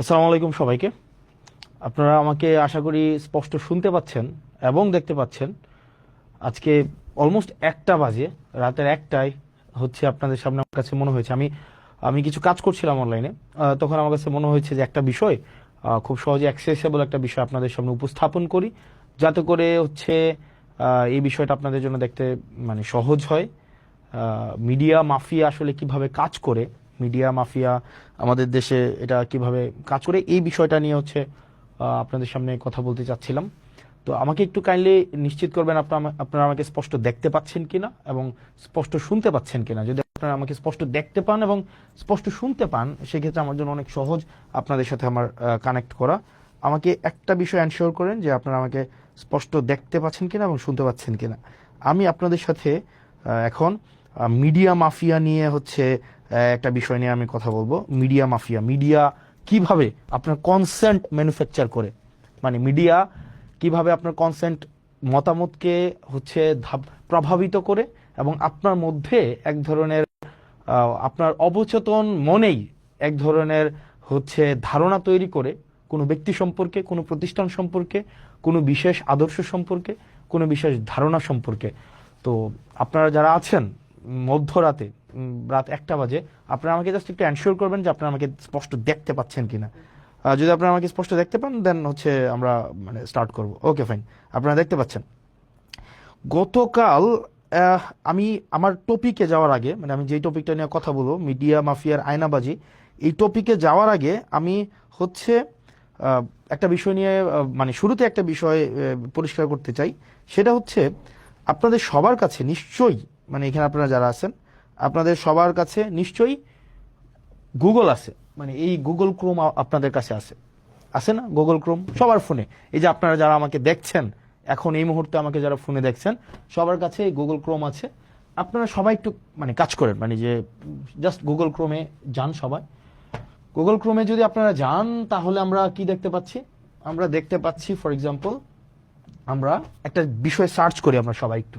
আসসালামু আলাইকুম সবাইকে। আপনারা আমাকে আশা করি স্পষ্ট শুনতে পাচ্ছেন এবং দেখতে পাচ্ছেন। আজকে অলমোস্ট 1টা বাজে, রাতের 1টায় হচ্ছে আপনাদের সামনে আমার কাছে মনে হয়েছে আমি আমি কিছু কাজ করছিলাম অনলাইনে। তখন আমার কাছে মনে হয়েছে যে একটা বিষয়, খুব সহজে অ্যাক্সেসেবল একটা বিষয় আপনাদের সামনে উপস্থাপন করি, যাতে করে হচ্ছে এই বিষয়টা আপনাদের জন্য দেখতে মানে সহজ হয়। মিডিয়া মাফিয়া আসলে কিভাবে কাজ করে, মিডিয়া মাফিয়া আমাদের দেশে এটা কিভাবে কাজ করে, এই বিষয়টা নিয়ে হচ্ছে আপনাদের সামনে কথা বলতে চাচ্ছিলাম। তো আমাকে একটু কাইন্ডলি নিশ্চিত করবেন আপনারা আমাকে স্পষ্ট দেখতে পাচ্ছেন কিনা এবং স্পষ্ট শুনতে পাচ্ছেন কিনা। যদি আপনারা আমাকে স্পষ্ট দেখতে পান এবং স্পষ্ট শুনতে পান, সেক্ষেত্রে আমার জন্য অনেক সহজ আপনাদের সাথে আমার কানেক্ট করা। আমাকে একটা বিষয় এনশিওর করেন যে আপনারা আমাকে স্পষ্ট দেখতে পাচ্ছেন কিনা এবং শুনতে পাচ্ছেন কিনা। আমি আপনাদের সাথে এখন মিডিয়া মাফিয়া নিয়ে হচ্ছে একটা বিষয় নিয়ে আমি কথা বলবো। মিডিয়া মাফিয়া, মিডিয়া কিভাবে আপনার কনসেন্ট ম্যানুফ্যাকচার করে, মানে মিডিয়া কিভাবে আপনার কনসেন্ট মতামতকে হচ্ছে প্রভাবিত করে এবং আপনার মধ্যে এক ধরনের আপনার অবচেতন মনেই এক ধরনের হচ্ছে ধারণা তৈরি করে কোনো ব্যক্তি সম্পর্কে, কোনো প্রতিষ্ঠান সম্পর্কে, কোনো বিশেষ আদর্শ সম্পর্কে, কোনো বিশেষ ধারণা সম্পর্কে। তো আপনারা যারা আছেন মধ্যরাতে, রাত 1টা বাজে, আপনারা আমাকে জাস্ট একটু এনশিওর করবেন যে আপনারা আমাকে স্পষ্ট দেখতে পাচ্ছেন কিনা। যদি আপনারা আমাকে স্পষ্ট দেখতে পান, দেন হচ্ছে আমরা মানে স্টার্ট করব। ওকে, ফাইন, আপনারা দেখতে পাচ্ছেন। গতকাল আমি আমার টপিকে যাওয়ার আগে, মানে আমি যেই টপিকটা নিয়ে কথা বলবো, মিডিয়া মাফিয়ার আয়নাবাজি, এই টপিকে যাওয়ার আগে আমি হচ্ছে একটা বিষয় নিয়ে মানে শুরুতে একটা বিষয় পরিষ্কার করতে চাই। সেটা হচ্ছে আপনাদের সবার কাছে নিশ্চয়ই, মানে এখানে আপনারা যারা আছেন আপনাদের সবার কাছে নিশ্চয়ই গুগল আছে। মানে এই গুগল ক্রোম আপনাদের কাছে আছে, আছে না? গুগল ক্রোম সবার ফোনে। এই যে আপনারা যারা আমাকে দেখছেন এখন এই মুহূর্তে, আমাকে যারা ফোনে দেখছেন, সবার কাছে গুগল ক্রোম আছে। আপনারা সবাই একটু মানে কাজ করেন, মানে যে জাস্ট গুগল ক্রোমে যান সবাই। গুগল ক্রোমে যদি আপনারা যান, তাহলে আমরা কি দেখতে পাচ্ছি? আমরা দেখতে পাচ্ছি ফর এক্সাম্পল, আমরা একটা বিষয় সার্চ করি। আমরা সবাই একটু,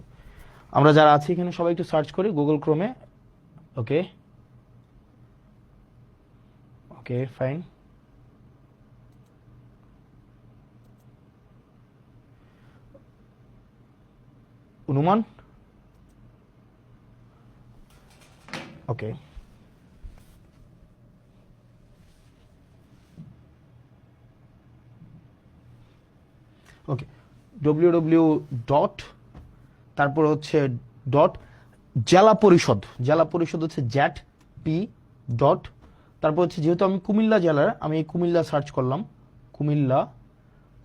আমরা যারা আছি এখানে সবাই একটু সার্চ করি গুগল ক্রোমে। ওকে, ওকে, ফাইন। অনুমান, ওকে, ওকে, ডব্লিউ ডট, তারপর হচ্ছে ডট জেলা পরিষদ, জেলা পরিষদ হচ্ছে জ্যাট পি ডট, তারপর হচ্ছে যেহেতু আমি কুমিল্লা জেলার, আমি এই কুমিল্লা সার্চ করলাম, Comilla,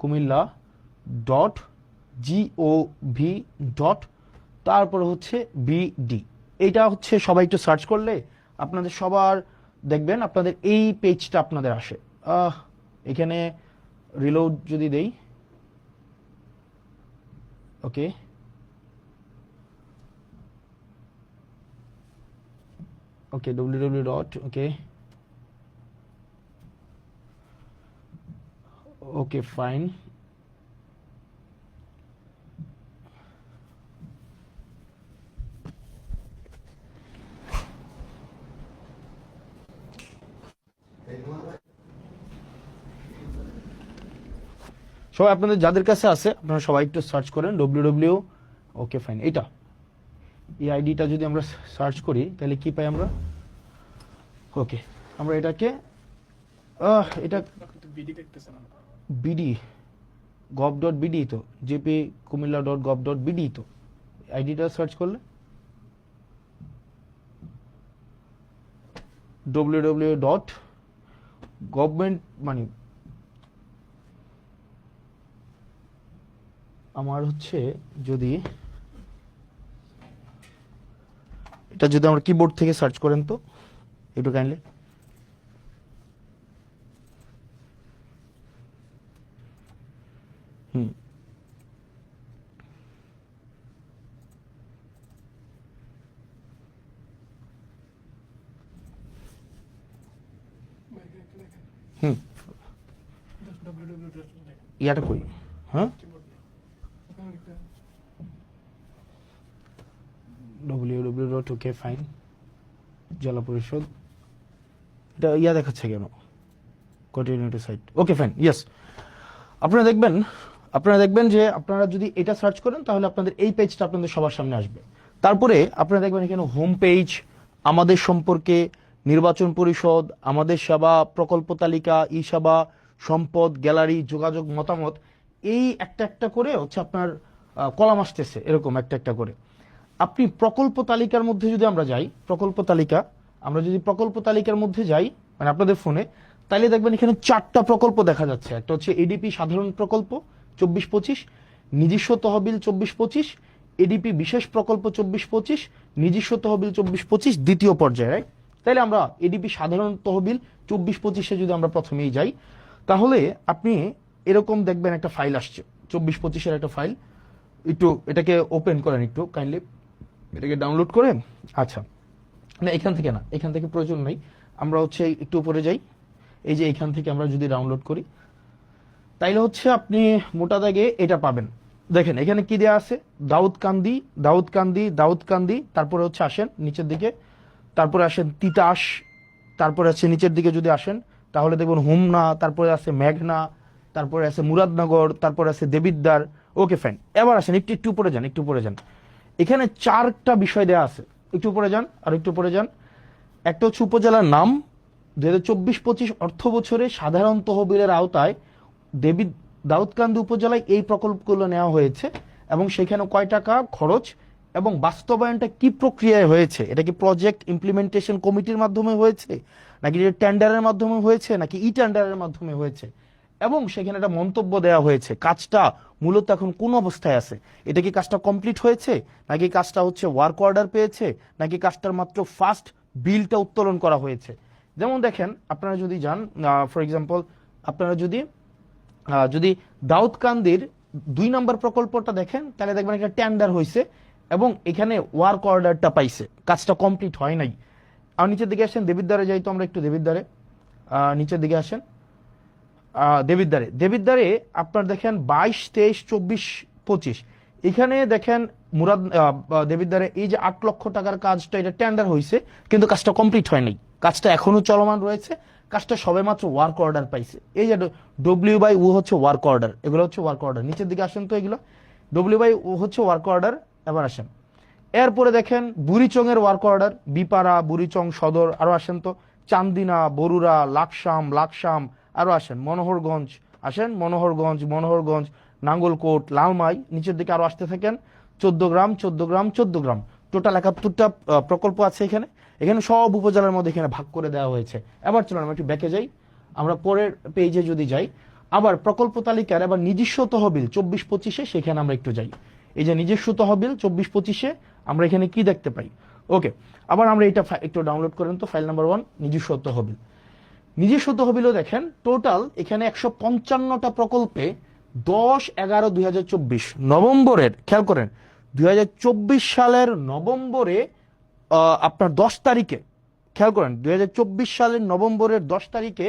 Comilla dot GOV dot, তারপর হচ্ছে BD। এইটা হচ্ছে সবাই একটু সার্চ করলে আপনাদের সবার দেখবেন আপনাদের এই পেজটা আপনাদের আসে। এখানে রিলোড যদি দেই, ওকে, ওকে, www ডট, ওকে, ওকে, ফাইন। সবাই আপনাদের যাদের কাছে আছে আপনারা সবাই একটু সার্চ করেন www, ওকে, ফাইন। এটা এই আইডিটা যদি আমরা সার্চ করি তাহলে কি পাই আমরা? ওকে, আমরা এটাকে এটা বিডি গভ ডট বিডি, তো JP Comilla dot gov dot BD, তো আইডিটা সার্চ করলে www ডট গভর্নমেন্ট, মানে আমার হচ্ছে যদি এটা যদি আমরা কিবোর্ড থেকে সার্চ করেন তো একটু কাইন্ডলি, হুম, হুম, ইয়াটা কই, হ্যাঁ, www ডট, ওকে, ফাইন, জেলা পরিষদ। এটা ইয়া দেখাচ্ছে কেন? Continuity site, okay fine, yes. আপনারা দেখবেন যে আপনারা যদি এটা সার্চ করেন তাহলে আপনাদের এই পেজটা আপনাদের সবার সামনে আসবে। তারপরে আপনারা দেখবেন এখানে হোম পেজ, আমাদের সম্পর্কে, নির্বাচন পরিষদ, আমাদের সেবা, প্রকল্প তালিকা, ই সেবা, সম্পদ, গ্যালারি, যোগাযোগ, মতামত, এই একটা একটা করে হচ্ছে আপনার কলাম আসতেছে এরকম একটা একটা করে। আপনি প্রকল্প তালিকার মধ্যে যদি আমরা যাই, প্রকল্প তালিকার মধ্যে যাই মানে আপনাদের ফোনে, তাহলে দেখবেন এখানে 4টা প্রকল্প দেখা যাচ্ছে। একটা হচ্ছে এডিপি সাধারণ প্রকল্প 24-25, নিজস্ব তহবিল 24-25, এডিপি বিশেষ প্রকল্প 24-25, নিজস্ব তহবিল 24-25 দ্বিতীয় পর্যায়ে, রাইট? তাহলে আমরা এডিপি সাধারণ তহবিল 24-25-এ যদি আমরা প্রথমেই যাই, তাহলে আপনি এরকম দেখবেন একটা ফাইল আসছে, 24-25-এর একটা ফাইল। একটু এটাকে ওপেন করেন, একটু কাইন্ডলি এটাকে ডাউনলোড করে। আচ্ছা, না এখান থেকে প্রয়োজন নেই, আমরা হচ্ছে একটু উপরে যাই। এই যে এখান থেকে আমরা যদি ডাউনলোড করি, তাইলে হচ্ছে আপনি মোটা দাগে এটা পাবেন। দেখেন এখানে কি দেওয়া আছে, দাউদকান্দি, তারপরে হচ্ছে আসেন নিচের দিকে, তারপরে আসেন তিতাস, তারপরে আছে নিচের দিকে যদি আসেন তাহলে দেখুন হোমনা, তারপরে আছে মেঘনা, তারপরে আছে মুরাদনগর, তারপরে আছে দেবিদ্বার। ওকে ফাইন, এবার আসেন একটু উপরে যান। এখানে 4টা বিষয় দেওয়া আছে, একটু উপরে যান, আর একটু উপরে যান। একটা হচ্ছে উপজেলার নাম, 2024-25 অর্থ বছরে সাধারণ তহবিলের আওতায় দাউদকান্দি উপজেলায় এই প্রকল্পগুলো নেওয়া হয়েছে এবং সেখানে কয় টাকা খরচ এবং বাস্তবায়নটা কি প্রক্রিয়ায় হয়েছে, এটা কি প্রজেক্ট ইমপ্লিমেন্টেশন কমিটির মাধ্যমে হয়েছে, নাকি টেন্ডারের মাধ্যমে হয়েছে, নাকি ই টেন্ডারের মাধ্যমে হয়েছে, এবং সেখানে একটা মন্তব্য দেওয়া হয়েছে কাজটা মূলত এখন কোন অবস্থায় আছে, এটা কি কাজটা কমপ্লিট হয়েছে, নাকি কাজটা হচ্ছে ওয়ার্ক অর্ডার পেয়েছে, নাকি কাজটার মাত্র ফার্স্ট বিলটা উত্তোলন করা হয়েছে। যেমন দেখেন আপনারা যদি যান, ফর এক্সাম্পল আপনারা যদি দাউদকান্দির 2 নম্বর প্রকল্পটা দেখেন, তাহলে দেখবেন একটা টেন্ডার হয়েছে এবং এখানে ওয়ার্ক অর্ডারটা পাইছে, কাজটা কমপ্লিট হয় নাই। আর নিচের দিকে আসেন, দেবিদ্বারে যাই তো আমরা একটু, দেবিদ্বারে নিচের দিকে আসেন, দেবিদ্বারে আপনার দেখেন 22, 23, 24, 25, এখানে দেখেন দেবিদ্বারে এই যে 8 লক্ষ টাকার কাজটা, এটা টেন্ডার হয়েছে কিন্তু কাজটা কমপ্লিট হয় নাই, কাজটা এখনো চলমান রয়েছে, কাজটা সবে মাত্র ওয়ার্ক অর্ডার পাইছে। এই যে W/U হচ্ছে ওয়ার্ক অর্ডার, এগুলো হচ্ছে ওয়ার্ক অর্ডার। নিচের দিকে আসেন তো, এগুলো W/U হচ্ছে ওয়ার্ক অর্ডার। এবার আসেন, এরপরে দেখেন বুড়িচং এর ওয়ার্ক অর্ডার, বিপাড়া, বুড়িচং সদর, আরো আসেন তো চান্দিনা, বরুড়া, লাকসাম, আরো আসেন মনোহরগঞ্জ, নাঙ্গলকোট, লালমাই, নিচের দিকে আরো আসতে থাকেন 14 গ্রাম। টোটাল 71টা প্রকল্প আছে এখানে সব উপজেলার মধ্যে এখানে ভাগ করে দেওয়া হয়েছে। এবার চলুন আমরা একটু ব্যাকে যাই, আমরা পরের পেজে যদি যাই, আবার প্রকল্প তালিকার আবার নিজস্ব তহবিল 24-25-এ, সেখানে আমরা একটু যাই। এই যে নিজস্ব তহবিল 24-25-এ আমরা এখানে কি দেখতে পাই। ওকে, আবার আমরা এটা একটু ডাউনলোড করেন তো, ফাইল নাম্বার 1 নিজস্ব তহবিলও দেখেন টোটাল এখানে 155টা প্রকল্পে 10/11/2024 নভেম্বরের, খেয়াল করেন 2024 সালের নভেম্বরে আপনার 10 তারিখে, খেয়াল করেন 2024 সালের নভেম্বরের 10 তারিখে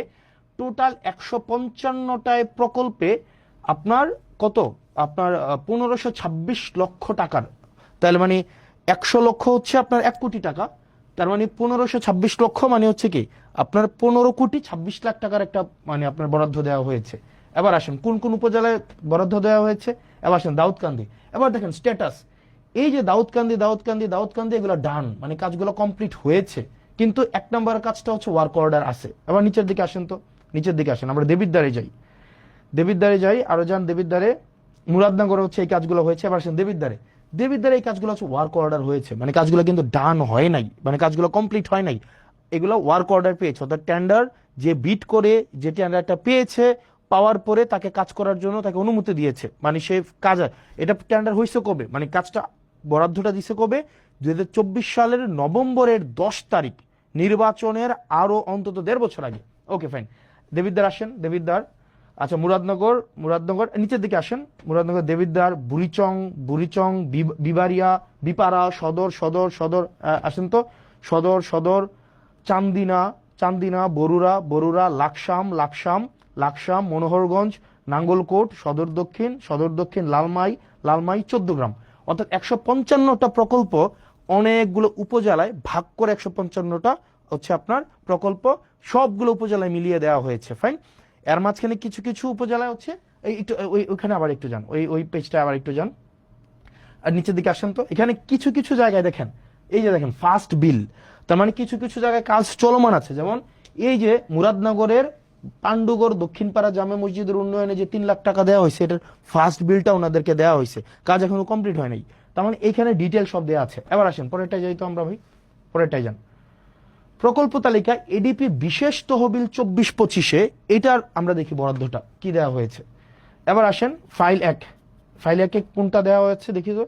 টোটাল 155টায় প্রকল্পে আপনার কত, আপনার 1526 লক্ষ টাকার, তাহলে মানে 100 লক্ষ হচ্ছে আপনার 1 কোটি টাকা, তার মানে 1526 লক্ষ মানে হচ্ছে কি আপনার 15,26,00,000 টাকার একটা মানে আপনার বরাদ্দ দেওয়া হয়েছে। এবার আসেন কোন কোন উপজেলায় বরাদ্দ দেওয়া হয়েছে, এবার আসেন দাউদকান্দি। এবার দেখেন স্ট্যাটাস, এই যে দাউদকান্দি এগুলো ডান, মানে কাজগুলো কমপ্লিট হয়েছে, কিন্তু 1 নম্বরের কাজটা হচ্ছে ওয়ার্ক অর্ডার আছে। এবার নিচের দিকে আসেন, আমরা দেবিদ্বারে যাই, আরো যান দেবিদ্বারে, মুরাদনগরে হচ্ছে এই কাজগুলো হয়েছে। এবার আসেন দেবিদ্বারে এই কাজগুলো হচ্ছে ওয়ার্ক অর্ডার হয়েছে, মানে কাজগুলো কিন্তু ডান হয় নাই, মানে কাজগুলো কমপ্লিট হয় নাই, এগুলো ওয়ার্ক অর্ডার পেয়েছে, অর্থাৎ টেন্ডার যে বিট করে যে টেন্ডারটা পেয়েছে, পাওয়ার পরে তাকে কাজ করার জন্য তাকে অনুমতি দিয়েছে, মানে সে কাজ, এটা টেন্ডার হয়েছে কবে, মানে কাজটা বরাদ্দটা দিছে কবে, 2024 সালের নভেম্বরের 10 তারিখ, নির্বাচনের আরো অন্তত 1.5 বছর আগে। ওকে ফাইন, দেবিদ্বার আসেন, আচ্ছা মুরাদনগর নিচের দিকে আসেন, মুরাদনগর, দেবিদ্বার, বুড়িচং, বিবারিয়া, বিপাড়া, সদর আসেন তো, সদর, চান্দিনা, বরুড়া, লাকসাম, মনোহরগঞ্জ, নাঙ্গলকোট, সদর দক্ষিণ, লালমাই 14 গ্রাম, অর্থাৎ 155টা প্রকল্প অনেকগুলো উপজেলায় ভাগ করে 155টা হচ্ছে আপনার প্রকল্প সবগুলো উপজেলায় মিলিয়ে দেওয়া হয়েছে, ফাইন। এর মাঝখানে কিছু কিছু উপজেলায় হচ্ছে একটু ওইখানে আবার একটু যান, ওই পেজটা আবার একটু যান, আর নিচের দিকে আসেন তো। এখানে কিছু কিছু জায়গায় দেখেন, এই যে দেখেন ফার্স্ট বিল, তার মানে কিছু কিছু জায়গায় কাজ চলমান আছে। যেমন এই যে মুরাদনগরের পান্ডুগড় দক্ষিণপাড়া জামে মসজিদের উন্নয়নে যে 3 লাখ টাকা দেওয়া হয়েছে, এটার ফার্স্ট বিলটা ওনাদেরকে দেওয়া হয়েছে, কাজ এখনো কমপ্লিট হয় নাই। তার মানে এখানে ডিটেল সব দেওয়া আছে। এবার আসেন পরেরটাই যাই তো আমরা ভাই, পরেরটাই যান। প্রকল্প তালিকা এডিপি বিশেষ তহবিল 24-25-এ, এটার আমরা দেখি বরাদ্দটা কি দেওয়া হয়েছে। এবার আসেন ফাইল 1, ফাইল 1-এ কোনটা দেওয়া হয়েছে দেখি তো।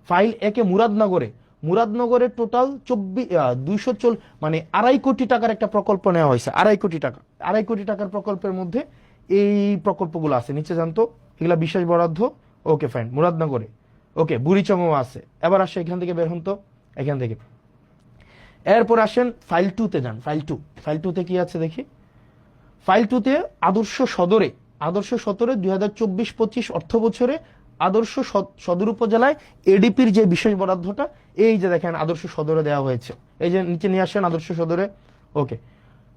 ফাইল 1-এ মুরাদনগরে টোটাল 240 মানে 2.5 কোটি টাকার একটা প্রকল্প নেওয়া হয়েছে, 2.5 কোটি টাকা। 2.5 কোটি টাকার প্রকল্পের মধ্যে এই প্রকল্পগুলো আছে, নিচে জানতো এগুলা বিশেষ বরাদ্দ। ওকে ফাইন, মুরাদনগরে ওকে, বুড়িচংও আছে। এবার আসে এখান থেকে বের হন তো, এখান থেকে। এরপর আসেন ফাইল 2-তে যান, ফাইল 2-তে কি আছে দেখি। ফাইল 2-তে আদর্শ সদরে 2024-25 অর্থ বছরে আদর্শ সদর উপজেলায় এডিপির যে বিশেষ বরাদ্দটা, এই যে দেখেন আদর্শ সদরে দেওয়া হয়েছে। এই যে নিচে নিয়ে আসেন আদর্শ সদরে, ওকে,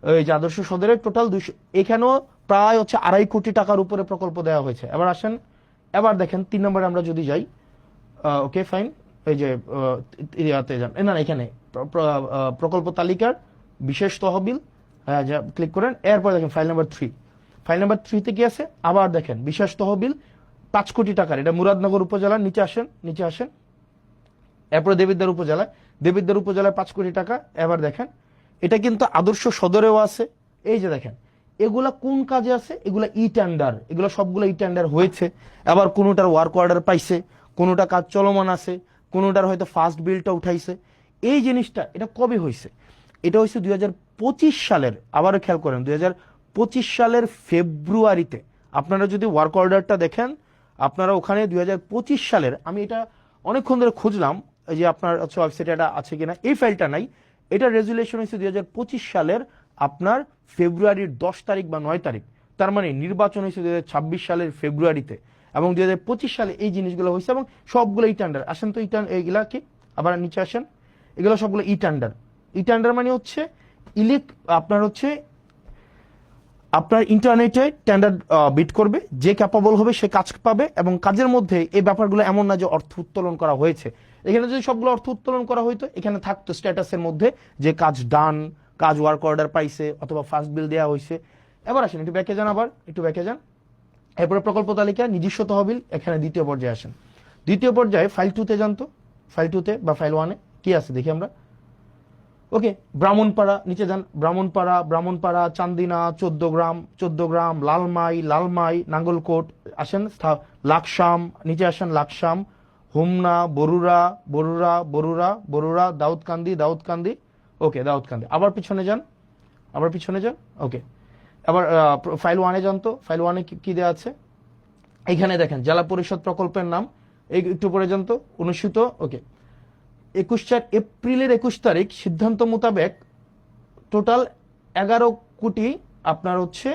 এই যে আদর্শ সদরে টোটাল 200, এখানেও প্রায় হচ্ছে 2.5 কোটি টাকার উপরে প্রকল্প দেওয়া হয়েছে। এবার আসেন, এবার দেখেন 3 নম্বরে আমরা যদি যাই, ওকে ফাইন, এই যে ইয়াতে যান, না এখানে প্রকল্প তালিকার বিশেষ তহবিল, যা ক্লিক করেন। এরপর দেখেন ফাইল নাম্বার 3, ফাইল নাম্বার 3-তে কি আছে, আবার দেখেন বিশেষ তহবিল 5 কোটি টাকার, এটা মুরাদনগর উপজেলার। নিচে আসেন। এরপরে দেবিদ্বার উপজেলায় 5 কোটি টাকা। এবার দেখেন এটা কিন্তু আদর্শ সদরেও আছে। এই যে দেখেন এগুলা কোন কাজে আছে, এগুলা ই টেন্ডার, এগুলো সবগুলো ই টেন্ডার হয়েছে। আবার কোনোটার ওয়ার্ক অর্ডার পাইছে, কোনোটা কাজ চলমান আছে, কোনোটার হয়তো ফার্স্ট বিলটা উঠাইছে। এই জিনিসটা এটা কবে হয়েছে, এটা হয়েছে 2025 সালের, আবারও খেয়াল করেন 2025 সালের ফেব্রুয়ারিতে। আপনারা যদি ওয়ার্ক অর্ডারটা দেখেন, আপনারা ওখানে 2025 সালের, আমি এটা অনেকক্ষণ ধরে খুঁজলাম যে আপনার ওয়েবসাইটে এটা আছে কিনা, এই ফাইলটা নাই। এটা রেজুলেশন হয়েছে 2025 সালের আপনার ফেব্রুয়ারির 10 তারিখ বা 9 তারিখ। তার মানে নির্বাচন হয়েছে 2026 সালের ফেব্রুয়ারিতে, এবং 2025 সালে এই জিনিসগুলো হয়েছে, এবং সবগুলো ই টেন্ডার। আসেন তো এইগুলা কি, আবার নিচে আসেন, এগুলো সবগুলো ই টেন্ডার। ই টেন্ডার মানে হচ্ছে আপনার ইন্টারনেটে টেন্ডার বিড করবে, যে ক্যাপাবল হবে সে কাজ পাবে, এবং কাজের মধ্যে এই ব্যাপারগুলো এমন না যে অর্থ উত্তোলন করা হয়েছে। এখানে যদি সবগুলো অর্থ উত্তোলন করা হইতো, এখানে থাকতো স্ট্যাটাসের মধ্যে যে কাজ ডান, কাজ ওয়ার্ক অর্ডার পাইছে, অথবা ফার্স্ট বিল দেওয়া হয়েছে। এবার আসেন একটু ব্যাকে যান, এরপরে প্রকল্প তালিকা নিজস্ব তহবিল, এখানে দ্বিতীয় পর্যায়ে আসেন। দ্বিতীয় পর্যায়ে ফাইল 2-তে যান তো, ফাইল 2-তে বা ফাইল 1-এ কি আছে দেখি আমরা। ওকে, ব্রাহ্মণপাড়া, নিচে যান, ব্রাহ্মণপাড়া, চান্দিনা, 14 গ্রাম, লালমাই, নাঙ্গলকোট। আসেন লাকসাম, নিচে আসেন লাকসাম, হোমনা, বরুড়া, দাউদকান্দি, ওকে দাউদকান্দি। আবার পিছনে যান, ওকে। আবার ফাইল 1-এ যান তো, ফাইল 1-এ কি দেওয়া আছে, এইখানে দেখেন জেলা পরিষদ প্রকল্পের নাম, এই একটু পরে যান তো, অনুষ্ঠিত, ওকে, এপ্রিলের 21 তারিখ সিদ্ধান্ত মোতাবেক টোটাল 11 কোটি আপনার হচ্ছে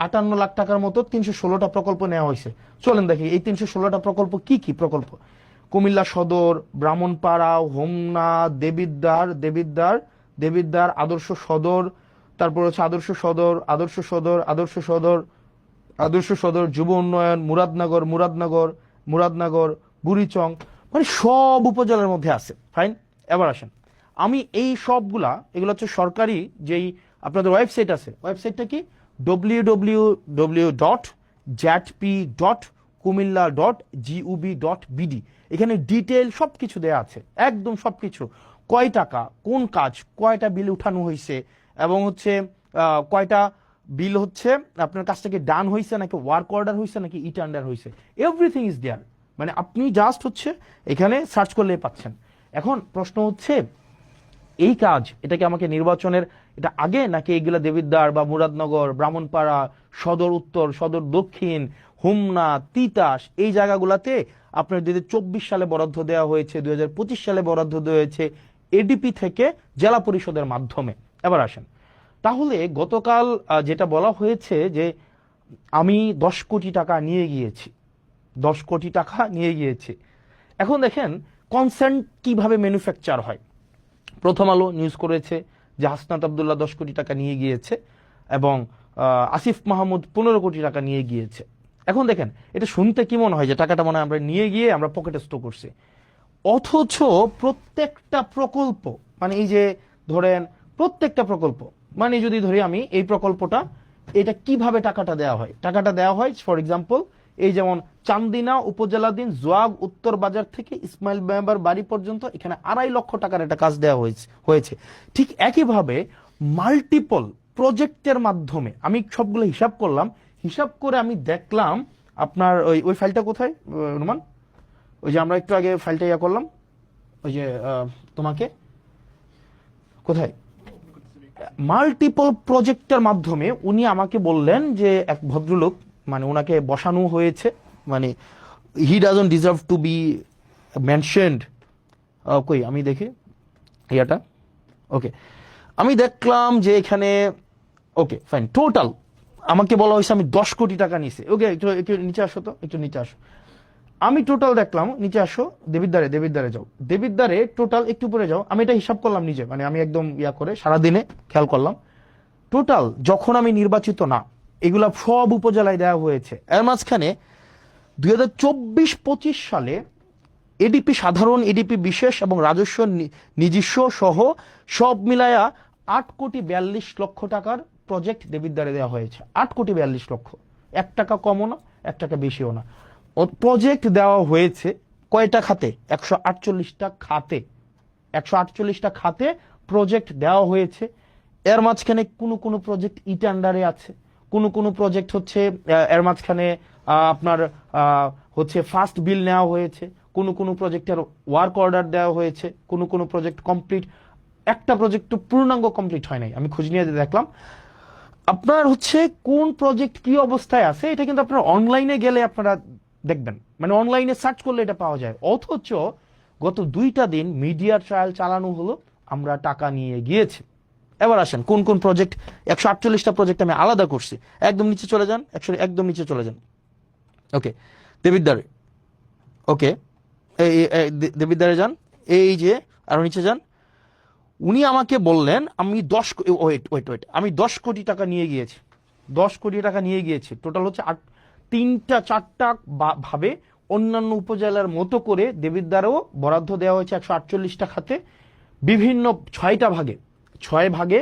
58 লাখ টাকার মতো 316টা প্রকল্প নেওয়া হয়েছে। চলেন দেখি এই 316টা প্রকল্প কি কি প্রকল্প। কুমিল্লা সদর, ব্রাহ্মণপাড়া, হোমনা, দেবিদ্বার, আদর্শ সদর, তারপর হচ্ছে আদর্শ সদর, যুব উন্নয়ন, মুরাদনগর, বুড়িচং, মানে সব উপজেলার মধ্যে আছে, ফাইন। এবার আসেন, আমি এই সবগুলা, এগুলো হচ্ছে সরকারি যেই আপনাদের ওয়েবসাইট আছে, ওয়েবসাইটটা কি www.jatp.kumilla.gov.bd। এখানে ডিটেল সবকিছু দেয়া আছে, একদম সবকিছু, কয় টাকা, কোন কাজ, কয়টা বিল উঠানো হয়েছে, এবং হচ্ছে কয়টা বিল হচ্ছে আপনার কাছ থেকে ডান হয়েছে, নাকি ওয়ার্ক অর্ডার হয়েছে, নাকি ই টেন্ডার হয়েছে, এভরিথিং ইজ দেয়ার। মানে আপনি জাস্ট হচ্ছে এখানে সার্চ করলে পাচ্ছেন। এখন প্রশ্ন হচ্ছে এই কাজ, এটাকে আমাকে নির্বাচনের এটা আগে, নাকি এগুলা দেবিদ্বার বা মুরাদনগর, ব্রাহ্মণপাড়া, সদর উত্তর, সদর দক্ষিণ, হোমনা, তিতাস, এই জায়গাগুলাতে আপনার 2024 সালে বরাদ্দ দেওয়া হয়েছে, 2025 সালে বরাদ্দ দেওয়া হয়েছে এডিপি থেকে জেলা পরিষদের মাধ্যমে। এবার আসেন, তাহলে গতকাল যেটা বলা হয়েছে যে আমি 10 কোটি টাকা নিয়ে গিয়েছি। এখন দেখেন কনসেন্ট কিভাবে ম্যানুফ্যাকচার হয়। প্রথম আলো নিউজ করেছে যে হাসনাত আব্দুল্লাহ 10 কোটি টাকা নিয়ে গিয়েছে এবং আসিফ মাহমুদ 15 কোটি টাকা নিয়ে গিয়েছে। এখন দেখেন এটা শুনতে কি মনে হয় যে টাকাটা মনে হয় আমরা নিয়ে গিয়ে আমরা পকেটে স্টোর করছি, অথচ প্রত্যেকটা প্রকল্প মানে এই যে ধরেন প্রত্যেকটা প্রকল্প মানে যদি ধরি আমি এই প্রকল্পটা এটা কিভাবে টাকাটা দেওয়া হয়, টাকাটা দেওয়া হয় ফর এক্সাম্পল এই যেমন চান্দিনা উপজেলাধীন জোয়াগ উত্তর বাজার থেকে ইসমাইল মেম্বার বাড়ি পর্যন্ত এখানে 2.5 লক্ষ টাকার একটা কাজ দেওয়া হয়েছে। ঠিক একইভাবে মাল্টিপল প্রজেক্টের মাধ্যমে আমি সবগুলো হিসাব করলাম, হিসাব করে আমি দেখলাম আপনার ওই ফাইলটা কোথায় রুমান, ওই যে আমরা একটু আগে ফাইলটা ইয়া করলাম ওই যে তোমাকে কোথায় মাল্টিপল প্রজেক্টের মাধ্যমে উনি আমাকে বললেন যে এক ভদ্রলোক মানে ওনাকে বসানো হয়েছে, মানে he doesn't deserve two B mentioned. কই আমি দেখি ইয়াটা, ওকে আমি দেখলাম যে এখানে ওকে ফাইন টোটাল আমাকে বলা হয়েছে আমি 10 কোটি টাকা নিয়েছি। ওকে একটু নিচে আসো তো, একটু নিচে আসো। আমি টোটাল দেখলাম, নিচে আসো, দেবিদ্বারে যাও, দেবিদ্বারে টোটাল একটু পরে যাও। আমি এটা হিসাব করলাম নিজে, মানে আমি একদম ইয়া করে সারাদিনে খেয়াল করলাম টোটাল যখন আমি নির্বাচিত না এগুলা সব উপজেলায় দেওয়া হয়েছে। এর মাঝখানে 2024-25 সালে এডিপি সাধারণ, এডিপি বিশেষ এবং রাজস্ব নিজস্ব সহ সব মিলায়া 8 কোটি 42 লক্ষ টাকার প্রজেক্ট দেবিদ্বারে দেওয়া হয়েছে। 8 কোটি 42 লক্ষ, 1 টাকা কমও না 1 টাকা বেশিও না। প্রজেক্ট দেওয়া হয়েছে কয়টা খাতে? 148টা খাতে, 148টা খাতে প্রজেক্ট দেওয়া হয়েছে। এর মাঝখানে কোনো প্রজেক্ট ইটেন্ডারে আছে, কোনো প্রজেক্ট হচ্ছে এর মাঝখানে আপনার হচ্ছে ফার্স্ট বিল নেওয়া হয়েছে, কোনো প্রজেক্টের ওয়ার্ক অর্ডার দেওয়া হয়েছে, কোনো প্রজেক্ট কমপ্লিট, একটা প্রজেক্ট তো পূর্ণাঙ্গ কমপ্লিট হয় নাই। আমি খোঁজ নিয়ে দেখলাম আপনার হচ্ছে কোন প্রজেক্ট কি অবস্থায় আছে, এটা কিন্তু আপনার অনলাইনে গেলে আপনারা দেখবেন, মানে অনলাইনে সার্চ করলে এটা পাওয়া যায়। অথচ গত 2টা দিন মিডিয়া ট্রায়াল চালানো হলো, আমরা টাকা নিয়ে গিয়েছি। এবার আসেন কোন প্রজেক্ট, 148টা প্রজেক্ট আমি আলাদা করছি। একদম নিচে চলে যান, একদম নিচে চলে যান, ওকে দেবিদ্বারে, ওকে দেবিদ্বারে যান, এই যে আরো নিচে যান। উনি আমাকে বললেন আমি 10 কোটি টাকা নিয়ে গিয়েছি, 10 কোটি টাকা নিয়ে গিয়েছি। টোটাল হচ্ছে 3-4টা ভাবে অন্যান্য উপজেলার মতো করে দেবিদ্বারেও বরাদ্দ দেওয়া হয়েছে 148টা খাতে, বিভিন্ন 6 ভাগে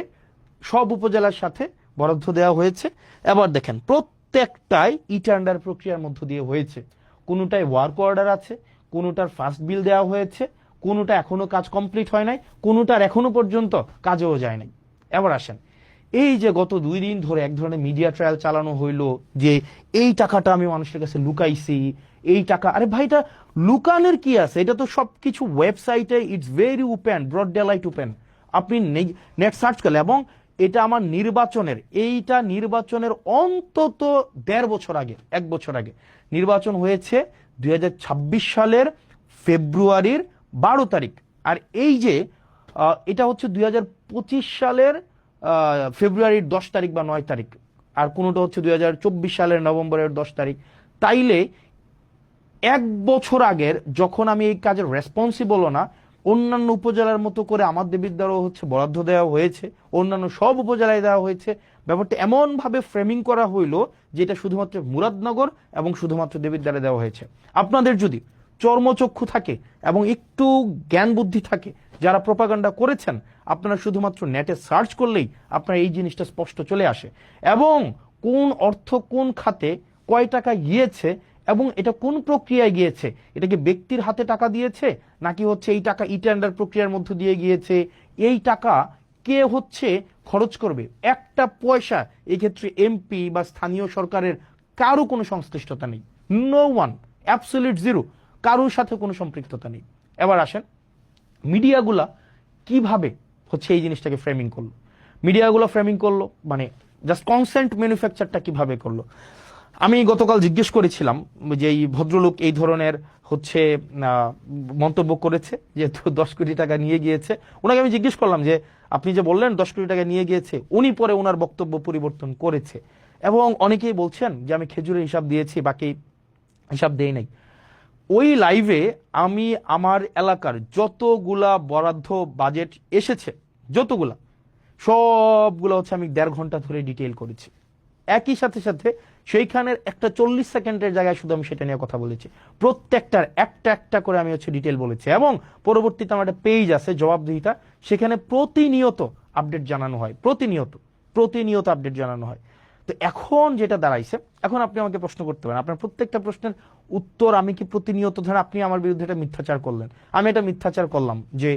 সব উপজেলার সাথে বরাদ্দ দেওয়া হয়েছে। এবার দেখেন প্রত্যেকটাই টেন্ডার প্রক্রিয়ার মধ্য দিয়ে হয়েছে, কোনোটায় ওয়ার্ক অর্ডার আছে, কোনোটার ফার্স্ট বিল দেওয়া হয়েছে, কোনোটা এখনো কাজ কমপ্লিট হয় নাই, কোনোটার এখনো পর্যন্ত কাজেও যায় নাই। এবার আসেন এই যে গত 2 দিন ধরে এক ধরনের মিডিয়া ট্রায়াল চালানো হইলো যে এই টাকাটা আমি মানুষের কাছে লুকাইছি, এই টাকা, আরে ভাই এটা লুকানোর কি আছে? এটা তো সবকিছু ওয়েবসাইটে, it's very open, broad daylight open, আপনি নেট সার্চ করলে। এবং এটা আমার নির্বাচনের অন্তত 1.5 বছর আগে, 1 বছর আগে নির্বাচন হয়েছে 2026 সালের ফেব্রুয়ারির 12 তারিখ। আর এই যে এটা হচ্ছে 2025 সালের ফেব্রুয়ারির 10 তারিখ বা 9 তারিখ, আর কোনোটা হচ্ছে 2024 সালের নভেম্বরের 10 তারিখ। তাইলে 1 বছর আগের যখন আমি এই কাজের রেসপন্সিবলও না, অন্যান্য উপজেলার মতো করে আমার দেবিদ্বারও হচ্ছে বরাদ্দ দেওয়া হয়েছে, অন্যান্য সব উপজেলায় দেওয়া হয়েছে। ব্যাপারটা এমন ভাবে ফ্রেমিং করা হইলো যে এটা শুধুমাত্র মুরাদনগর এবং শুধুমাত্র দেবিদ্বারে দেওয়া হয়েছে। আপনাদের যদি চর্মচক্ষু থাকে এবং একটু জ্ঞান বুদ্ধি থাকে, যারা প্রপাগান্ডা করেছেন, আপনারা শুধুমাত্র নেটে সার্চ করলেই আপনার এই জিনিসটা স্পষ্ট চলে আসে। এবং কোন অর্থ কোন খাতে কয় টাকা গিয়েছে এবং এটা কোন প্রক্রিয়ায় গিয়েছে, এটা কি ব্যক্তির হাতে টাকা দিয়েছে নাকি হচ্ছে এই টাকা টেন্ডার প্রক্রিয়ার মধ্য দিয়ে গিয়েছে, এই টাকা কে হচ্ছে খরচ করবে, একটা পয়সা এই ক্ষেত্রে এমপি বা স্থানীয় সরকারের কারো কোনো সংশ্লিষ্টতা নেই, নো ওয়ান, অ্যাবসলিউট জিরো, কারোর সাথে কোনো সম্পৃক্ততা নেই। এবার আসেন মিডিয়াগুলা কিভাবে হচ্ছে এই জিনিসটাকে ফ্রেমিং করলো, মিডিয়াগুলো ফ্রেমিং করলো মানে জাস্ট কনসেন্ট ম্যানুফ্যাকচারটা কিভাবে করলো। আমি গতকাল জিজ্ঞেস করেছিলাম যে এই ভদ্রলোক এই ধরনের হচ্ছে মন্তব্য করেছে, যেহেতু 10 কোটি টাকা নিয়ে গিয়েছে, ওনাকে আমি জিজ্ঞেস করলাম যে আপনি যে বললেন 10 কোটি টাকা নিয়ে গিয়েছে, উনি পরে ওনার বক্তব্য পরিবর্তন করেছে এবং অনেকেই বলছেন যে আমি খেজুরের হিসাব দিয়েছি, বাকি হিসাব দেই নাই। ওই লাইভে আমি আমার এলাকার যতগুলা বরাদ্দ বাজেট এসেছে, যতগুলা সবগুলো হচ্ছে আমি 1.5 ঘন্টা ধরে ডিটেইল করেছি। একই সাথে সাথে সেইখানের একটা 40 সেকেন্ডের জায়গায় শুধু আমি সেটা নিয়ে কথা বলেছি, প্রত্যেকটার একটা একটা করে আমি হচ্ছে ডিটেইল বলেছি। এবং পরবর্তীতে আমার একটা পেজ আছে জবাবদিহিতা, সেখানে প্রতিনিয়ত আপডেট জানানো হয়, প্রতিনিয়ত আপডেট জানানো হয়। তো এখন যেটা দাঁড়াইছে, এখন আপনি আমাকে প্রশ্ন করতে পারেন, আপনার প্রত্যেকটা প্রশ্নের উত্তর আমি কি প্রতিনিয়ত, ধরেন আপনি আমার বিরুদ্ধে একটা মিথ্যাচার করলেন, আমি এটা মিথ্যাচার করলাম যে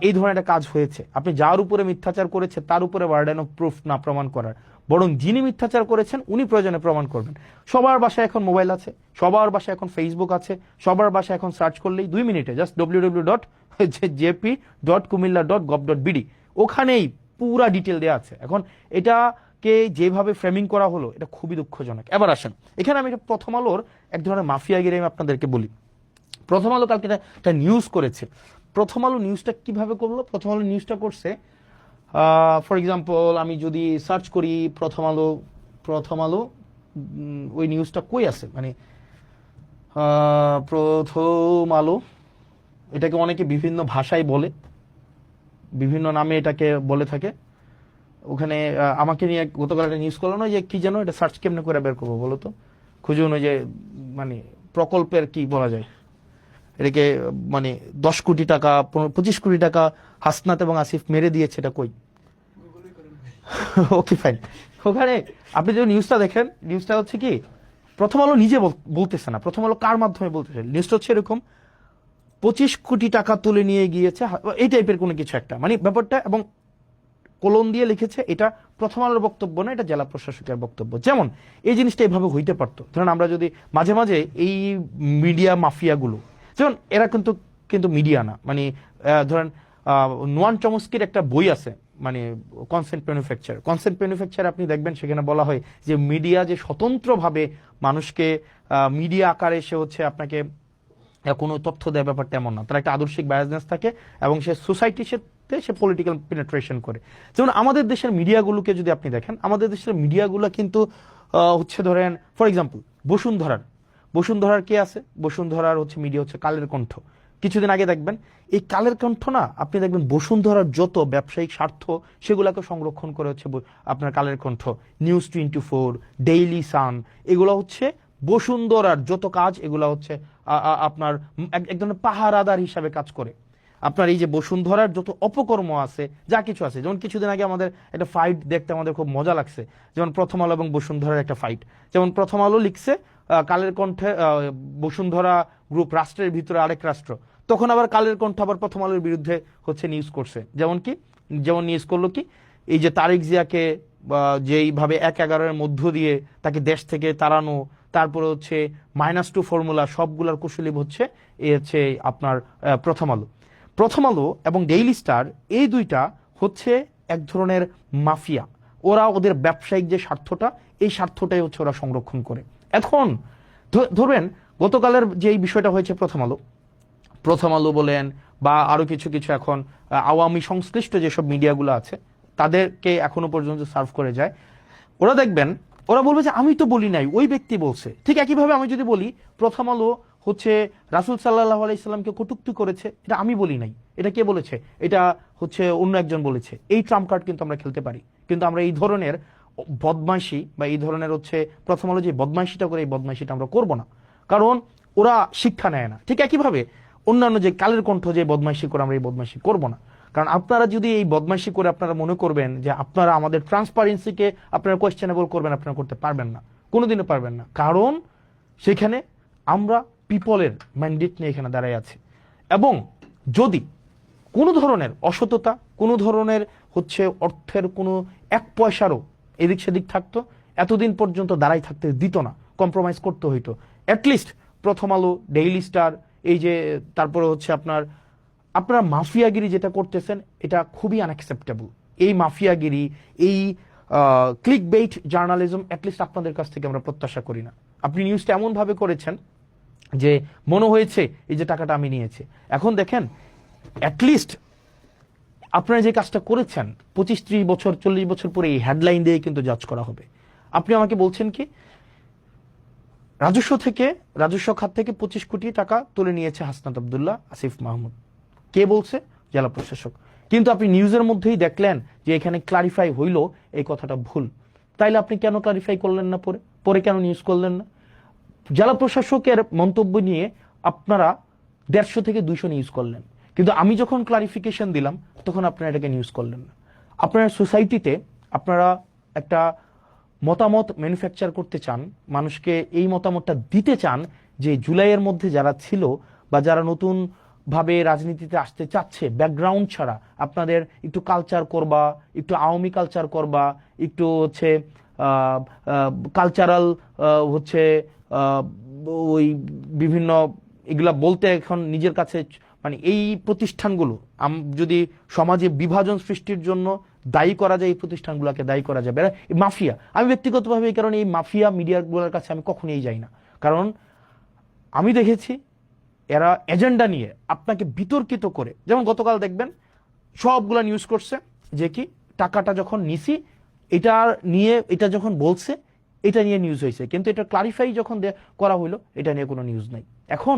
এই ধরনের একটা কাজ হয়েছে, আপনি যার উপরে মিথ্যাচার করেছে তার উপরে বার্ডেন অফ প্রুফ না প্রমাণ করার, বরং যিনি মিথ্যাচার করেছেন উনি প্রয়োজনে প্রমাণ করবেন। সবার বাসায় এখন মোবাইল আছে, সবার বাসায় এখন ফেসবুক আছে, সবার বাসায় এখন সার্চ করলেই 2 মিনিটে জাস্ট www.jp.kumilla.gov.bd, ওখানেই পুরা ডিটেল দেওয়া আছে। এখন এটাকে যেভাবে ফ্রেমিং করা হলো এটা খুবই দুঃখজনক। এবার আসেন, এখানে আমি প্রথম আলোর এক ধরনের মাফিয়াগিরি আমি আপনাদেরকে বলি। প্রথম আলো কালকে একটা নিউজ করেছে। প্রথম আলো নিউজটা কিভাবে করলো? প্রথম আলো নিউজটা করছে, ফর এক্সাম্পল আমি যদি সার্চ করি প্রথম আলো ওই নিউজটা কই আছে, মানে প্রথম আলো, এটাকে অনেকে বিভিন্ন ভাষায় বলে, বিভিন্ন নামে এটাকে বলে থাকে। ওখানে আমাকে নিয়ে গতকাল একটা নিউজ করলো না, যে কি যেন, এটা সার্চ কেমনে করে বের করবো বলো তো, খুঁজুন ওই যে মানে প্রকল্পের কি বলা যায় এটাকে, মানে 10 কোটি টাকা 25 কোটি টাকা হাসনাত এবং আসিফ মেরে দিয়েছে, এটা কই? Okay fine. ওখানে আপনি যে নিউজটা দেখেন, নিউজটা হচ্ছে কি, প্রথম আলো নিজে বলতেছে না, প্রথম আলো কার মাধ্যমে বলতেছে, নিউজটা হচ্ছে এরকম, 25 কোটি টাকা তুলে নিয়ে গিয়েছে, এই টাইপের কোনো কিছু একটা, মানে ব্যাপারটা, এবং কলম দিয়ে লিখেছে এটা প্রথম আলোর বক্তব্য না, এটা জেলা প্রশাসকের বক্তব্য। যেমন এই জিনিসটা এভাবে হইতে পারতো, ধরেন আমরা যদি মাঝে মাঝে এই মিডিয়া মাফিয়াগুলো, যেমন এরা কিন্তু মিডিয়া না, মানে ধরেন নোয়ান চমস্কির একটা বই আছে, মানে কনসেন্ট ম্যানুফ্যাকচার, আপনি দেখবেন সেখানে বলা হয় যে মিডিয়া যে স্বতন্ত্রভাবে মানুষকে মিডিয়া আকারে সে হচ্ছে আপনাকে কোনো তথ্য দেয়, ব্যাপারটা এমন না, তার একটা আদর্শিক বায়াসনেস থাকে এবং সে সোসাইটির সাথে সে পলিটিক্যাল পেনিট্রেশন করে। যেমন আমাদের দেশের মিডিয়াগুলোকে যদি আপনি দেখেন, আমাদের দেশের মিডিয়াগুলো কিন্তু হচ্ছে ধরেন ফর এক্সাম্পল বসুন্ধরার কে আছে, বসুন্ধরার হচ্ছে মিডিয়া হচ্ছে কালের কণ্ঠ। কিছুদিন আগে দেখবেন এই কালের কণ্ঠ না, আপনি দেখবেন বসুন্ধরার যত ব্যবসায়িক স্বার্থ সেগুলোকে সংরক্ষণ করে হচ্ছে আপনার Kaler Kantho, news 24, Daily Sun, এগুলো হচ্ছে বসুন্ধরার যত কাজ, এগুলো হচ্ছে আপনার এক ধরনের পাহারাদার হিসাবে কাজ করে। আপনার এই যে বসুন্ধরার যত অপকর্ম আছে, যা কিছু আছে, যেমন কিছুদিন আগে আমাদের একটা ফাইট দেখতে আমাদের খুব মজা লাগছে, যেমন প্রথম আলো এবং বসুন্ধরার একটা ফাইট। যেমন প্রথম আলো লিখছে কালের কণ্ঠে বসুন্ধরা গ্রুপ রাষ্ট্রের ভিতরে আরেক রাষ্ট্র, তখন আবার কালের কণ্ঠ আবার প্রথম আলোর বিরুদ্ধে হচ্ছে নিউজ করছে। যেমন নিউজ করলো কি, এই যে তারেক জিয়াকে যেইভাবে 1/11 মধ্য দিয়ে তাকে দেশ থেকে তাড়ানো, তারপরে হচ্ছে -2 ফর্মুলা, সবগুলার কুশলী হচ্ছে এই হচ্ছে আপনার প্রথম আলো এবং ডেইলি স্টার, এই দুইটা হচ্ছে এক ধরনের মাফিয়া। ওরা ওদের ব্যবসায়িক যে স্বার্থটা, এই স্বার্থটাই হচ্ছে ওরা সংরক্ষণ করে। এখন ধরবেন গতকালের যে বিষয়টা হয়েছে, প্রথম আলো বলেন বা আরো কিছু এখন আওয়ামী সংশ্লিষ্ট যেসব মিডিয়াগুলো আছে তাদেরকে এখনো পর্যন্ত সার্ভ করে যায়, ওরা দেখবেন ওরা বলবে যে আমি তো বলি নাই, ওই ব্যক্তি বলছে। ঠিক একইভাবে আমি যদি বলি প্রথম আলো হচ্ছে রাসূল সাল্লাল্লাহু আলাইহি সাল্লামকে কটূক্তি করেছে, এটা আমি বলি নাই, এটা কে বলেছে, এটা হচ্ছে অন্য একজন বলেছে। এই ট্রাম্প কার্ড কিন্তু আমরা খেলতে পারি, কিন্তু আমরা এই ধরনের বদমাইশি বা এই ধরনের হচ্ছে প্রথম আলো যে বদমাইশিটা করে, এই বদমাইশিটা আমরা করব না, কারণ ওরা শিক্ষা নেয় না। ঠিক একইভাবে অন্যান্য যে কালের কণ্ঠ যে বদমাইশি করে, আমরা এই বদমাইশি করব না। কারণ আপনারা যদি এই বদমাইশি করে আপনারা মনে করবেন যে আপনারা আমাদের ট্রান্সপারেন্সিকে আপনারা কোয়েশ্চেনেবল করবেন, আপনারা করতে পারবেন না, কোনোদিনও পারবেন না। কারণ সেখানে আমরা পিপলের ম্যান্ডেট নিয়ে এখানে দাঁড়াই আছি, এবং যদি কোনো ধরনের অসততা, কোনো ধরনের হচ্ছে অর্থের কোনো 1 পয়সারও এদিক সেদিক থাকতো, এতদিন পর্যন্ত দাঁড়াই থাকতে দিত না, কম্প্রোমাইজ করতে হইতো। অ্যাটলিস্ট প্রথম আলো, ডেইলি স্টার, এই যে তারপরে হচ্ছে আপনারা মাফিয়াগিরি যেটা করতেছেন, এটা খুবই আনঅ্যাকসেপ্টেবল। এই মাফিয়াগিরি, এই ক্লিক বেইট জার্নালিজম অ্যাটলিস্ট আপনাদের কাছ থেকে আমরা প্রত্যাশা করি না। আপনি নিউজটা এমনভাবে করেছেন যে মনে হয়েছে এই যে টাকাটা আমি নিয়েছি। এখন দেখেন, অ্যাটলিস্ট আপনারা যে কাজটা করেছেন 25-30 বছর 40 বছর পরে এই হেডলাইন দিয়ে কিন্তু জাজ করা হবে। আপনি আমাকে বলছেন কি, রাজস্ব খাত থেকে 25 কোটি টাকা তুলে নিয়েছে হাসনাত আব্দুল্লাহ, আসিফ মাহমুদ। কে বলছে? জেলা প্রশাসক। কিন্তু আপনি নিউজের মধ্যেই দেখলেন যে এখানে ক্লারিফাই হইল এই কথাটা ভুল, তাইলে আপনি কেন ক্লারিফাই করলেন না, পরে পরে কেন নিউজ করলেন না? জেলা প্রশাসকের মন্তব্য নিয়ে আপনারা 150 থেকে 200 নিউজ করলেন, কিন্তু আমি যখন ক্লারিফিকেশন দিলাম তখন আপনারা এটাকে নিউজ করলেন না। আপনার সোসাইটিতে আপনারা একটা মতামত ম্যানুফ্যাকচার করতে চান, মানুষকে এই মতামতটা দিতে চান যে জুলাইয়ের মধ্যে যারা ছিল বা যারা নতুন ভাবে রাজনীতিতে আসতে চাচ্ছে ব্যাকগ্রাউন্ড ছাড়া, আপনাদের একটু কালচার করবা, একটু আওয়ামী কালচার করবা, একটু হচ্ছে কালচারাল হচ্ছে ওই বিভিন্ন এগুলা বলতে এখন নিজের কাছে মানে এই প্রতিষ্ঠানগুলো যদি সমাজে বিভাজন সৃষ্টির জন্য দায়ী করা যায়, এই প্রতিষ্ঠানগুলোকে দায়ী করা যাবে। মাফিয়া, আমি ব্যক্তিগতভাবে এই কারণে এই মাফিয়া মিডিয়াগুলোর কাছে আমি কখনোই যাই না, কারণ আমি দেখেছি এরা এজেন্ডা নিয়ে আপনাকে বিতর্কিত করে, যেমন গতকাল দেখবেন সবগুলা নিউজ করছে যে কি টাকাটা যখন নিছি এটা নিয়ে, এটা যখন বলছে এটা নিয়ে নিউজ হয়েছে, কিন্তু এটা ক্লারিফাই যখন করা হইলো এটা নিয়ে কোনো নিউজ নাই। এখন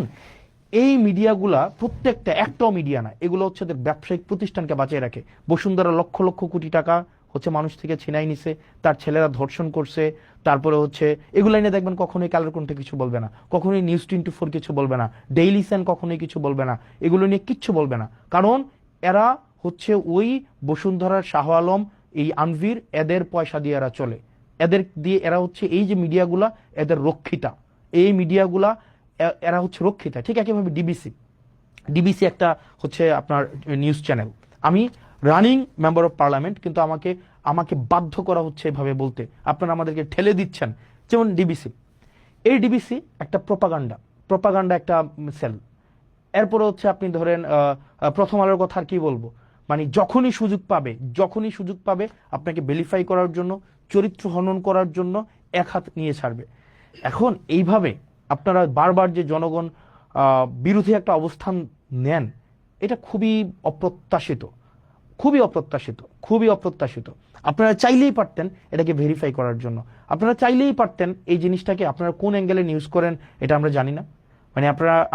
এই মিডিয়াগুলা প্রত্যেকটা একটাও মিডিয়া না, এগুলো হচ্ছে ব্যবসায়িক প্রতিষ্ঠানকে বাঁচিয়ে রাখে। বসুন্ধরা লক্ষ লক্ষ কোটি টাকা হচ্ছে মানুষ থেকে ছিনাই নিছে, তার ছেলেরা ধর্ষণ করছে, তারপরে হচ্ছে এগুলো নিয়ে দেখবেন কখনোই কালের কণ্ঠে কিছু বলবে না, কখনোই নিউজ 24 কিছু বলবে না, ডেইলি সান কখনোই কিছু বলবে না, এগুলো নিয়ে কিচ্ছু বলবে না, কারণ এরা হচ্ছে ওই বসুন্ধরার শাহ আলম, এই আনভির, এদের পয়সা দিয়ে এরা চলে, এদের দিয়ে এরা হচ্ছে এই যে মিডিয়াগুলা এদের রক্ষিতা, এই মিডিয়াগুলা এরা হচ্ছে রক্ষিতা। ঠিক একইভাবে ডিবিসি একটা হচ্ছে আপনার নিউজ চ্যানেল, আমি রানিং মেম্বার অফ পার্লামেন্ট, কিন্তু আমাকে বাধ্য করা হচ্ছে এভাবে বলতে, আপনারা আমাদেরকে ঠেলে দিচ্ছেন। যেমন এই ডিবিসি একটা প্রপাগান্ডা একটা সেল। এরপরে হচ্ছে আপনি ধরেন প্রথম আলোর কথা আর কি বলবো, মানে যখনই সুযোগ পাবে আপনাকে ভেরিফাই করার জন্য, চরিত্র হনন করার জন্য এক হাত নিয়ে ছাড়বে। এখন এইভাবে আপনারা বারবার যে জনগণ বিরোধী একটা অবস্থান নেন, এটা খুবই অপ্রত্যাশিত। আপনারা চাইলেই পারতেন এটাকে ভেরিফাই করার জন্য, আপনারা চাইলেই পারতেন এই জিনিসটাকে, আপনারা কোন অ্যাঙ্গেলে নিউজ করেন এটা আমরা জানি না, মানে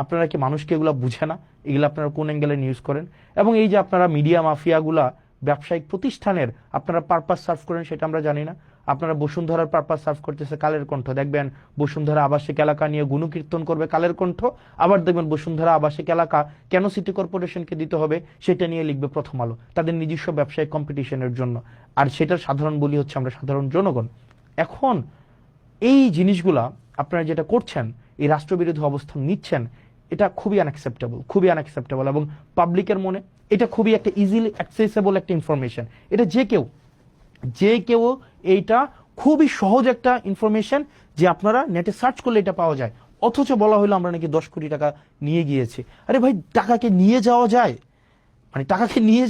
আপনারা কি মানুষকে এগুলো বুঝে না, এগুলো আপনারা কোন অ্যাঙ্গেলে নিউজ করেন। এবং এই যে আপনারা মিডিয়া মাফিয়াগুলা ব্যবসায়িক প্রতিষ্ঠানের আপনারা পারপাস সার্ভ করেন সেটা আমরা জানি না। আপনারা বসুন্ধরার পারপাস সার্ভ করতেছে কালের কণ্ঠ, দেখবেন বসুন্ধরা আবাসিক এলাকা নিয়ে গুণকীর্তন করবে কালের কণ্ঠ, আবার দেখবেন বসুন্ধরা আবাসিক এলাকা কেন সিটি কর্পোরেশনকে দিতে হবে সেটা নিয়ে লিখবে প্রথম আলো, তাদের নিজস্ব ব্যবসায়িক কম্পিটিশনের জন্য, আর সেটার সাধারণ বলি হচ্ছে আমরা সাধারণ জনগণ। এখন এই জিনিসগুলা আপনারা যেটা করছেন, এই রাষ্ট্রবিরোধী অবস্থান নিচ্ছেন, এটা খুবই আনএক্সেপ্টেবল এবং পাবলিকের মনে এটা খুবই একটা ইজিলি অ্যাক্সেসেবল একটা ইনফরমেশন। এটা যে কেউ এইটা খুবই সহজ একটা ইনফরমেশন যে আপনারা নেটে সার্চ করলে এটা পাওয়া যায়, অথচ বলা হলো আমরা নাকি 10 কোটি টাকা নিয়ে গিয়েছি। আরে ভাই, টাকাকে নিয়ে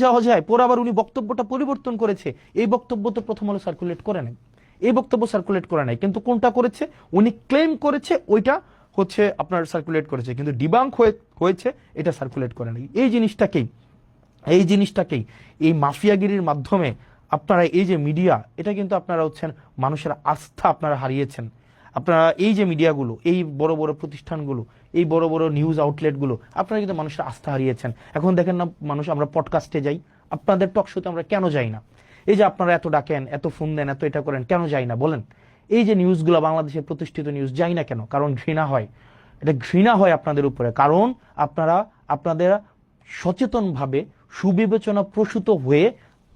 যাওয়া যায়, পরে আবার উনি বক্তব্যটা পরিবর্তন করেছে, এই বক্তব্য তো প্রথম আলো সার্কুলেট করে নাই, কিন্তু কোনটা করেছে, উনি ক্লেম করেছে ওইটা হচ্ছে আপনার সার্কুলেট করেছে, কিন্তু ডিবাঙ্ক হয়েছে এটা সার্কুলেট করে নাই। এই জিনিসটাকেই এই মাফিয়াগিরির মাধ্যমে আপনারা এই যে মিডিয়া, এটা কিন্তু আপনারা হচ্ছেন মানুষের আস্থা আপনারা হারিয়েছেন। আপনারা এই যে মিডিয়াগুলো, এই বড় বড় প্রতিষ্ঠানগুলো, এই বড় বড় নিউজ আউটলেটগুলো, আপনারা কিন্তু মানুষের আস্থা হারিয়েছেন। এখন দেখেন না মানুষ, আমরা পডকাস্টে যাই, আপনাদের টক শোতে আমরা কেন যাই না? এই যে আপনারা এত ডাকেন, এত ফোন দেন, এত এটা করেন, কেন যাই না বলেন? এই যে নিউজগুলো, বাংলাদেশের প্রতিষ্ঠিত নিউজ, যাই না কেন? কারণ ঘৃণা হয় আপনাদের উপরে, কারণ আপনাদের সচেতনভাবে সুবিবেচনা প্রসূত হয়ে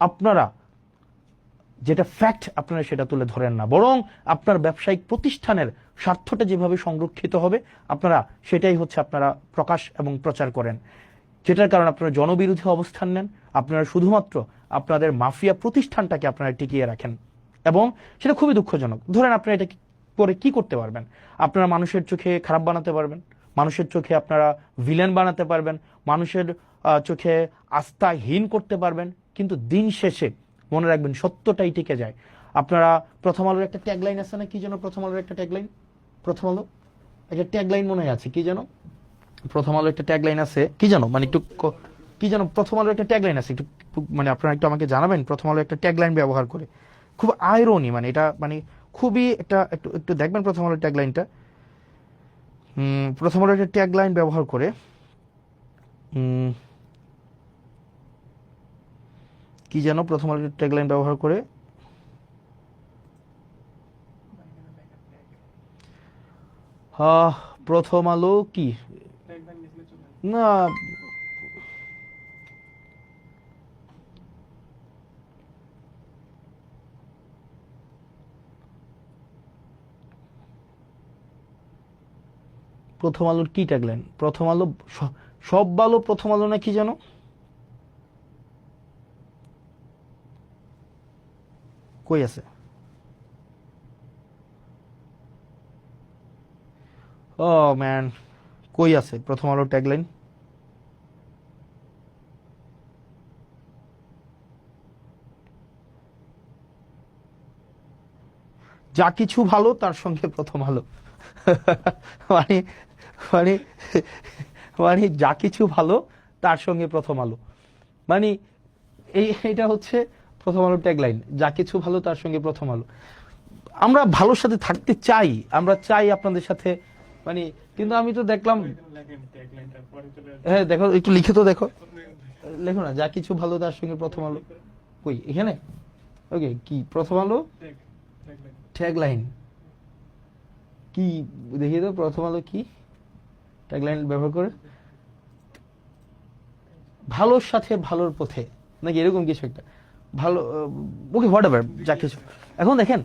আপনারা যেটা ফ্যাক্ট আপনারা সেটা তুলে ধরেন না, বরং আপনার ব্যবসায়িক প্রতিষ্ঠানের স্বার্থটা যেভাবে সংরক্ষিত হবে আপনারা সেটাই হচ্ছে আপনারা প্রকাশ এবং প্রচার করেন, যেটার কারণে আপনারা জনবিরোধী অবস্থান নেন। আপনারা শুধুমাত্র আপনাদের মাফিয়া প্রতিষ্ঠানটাকে আপনারা টিকিয়ে রাখেন, এবং সেটা খুবই দুঃখজনক। ধরেন আপনারা এটা করে কি করতে পারবেন? আপনারা মানুষের চোখে খারাপ বানাতে পারবেন, মানুষের চোখে আপনারা ভিলেন বানাতে পারবেন, মানুষের চোখে আস্থাহীন করতে পারবেন, কিন্তু দিন শেষে মনে রাখবেন সত্যটাই টিকে যায়। আপনারা প্রথম আলোর একটা ট্যাগলাইন আছে না, কি যেন প্রথম আলোর একটা ট্যাগলাইন, মনে আছে কি যেন, প্রথম আলোর একটা ট্যাগলাইন আছে কি যেন, মানে একটু কি যেন প্রথম আলোর একটা ট্যাগলাইন আছে, একটু মানে আপনারা একটু আমাকে জানাবেন। প্রথম আলো একটা ট্যাগলাইন ব্যবহার করে, খুব আইরনি, মানে এটা মানে খুবই একটা একটু দেখবেন প্রথম আলোর ট্যাগলাইনটা। প্রথম আলোর একটা ট্যাগলাইন ব্যবহার করে কি যেন প্রথম আলো ট্যাগলাইন ব্যবহার করে, প্রথম আলো কি না, প্রথম আলোর কি ট্যাগলাইন, প্রথম আলো সব ভালো প্রথম আলো না কি যেন, কই আছে? ও ম্যান, কই আছে প্রথম আলো ট্যাগলাইন? যা কিছু ভালো তার সঙ্গে প্রথম আলো। মানে মানে মানে যা কিছু ভালো তার সঙ্গে প্রথম আলো, মানে এটা হচ্ছে প্রথম আলো ট্যাগলাইন, যা কিছু ভালো তার সঙ্গে প্রথম আলো। আমরা ভালোর সাথে থাকতে চাই, আমরা চাই আপনাদের সাথে, মানে কিন্তু আমি তো দেখলাম, হ্যাঁ দেখো একটু লিখে তো দেখো, লেখো না, যা কিছু ভালো তার সঙ্গে প্রথম আলো, কই এখানে? ওকে, কি প্রথম আলো ট্যাগলাইন কি, দেখিয়ে তো প্রথম আলো কি ট্যাগলাইন ব্যবহার করে, ভালোর সাথে ভালোর পথে নাকি এরকম কিছু একটা, ভালো, ওকে হোয়াট এভার, যা কিছু। এখন দেখেন,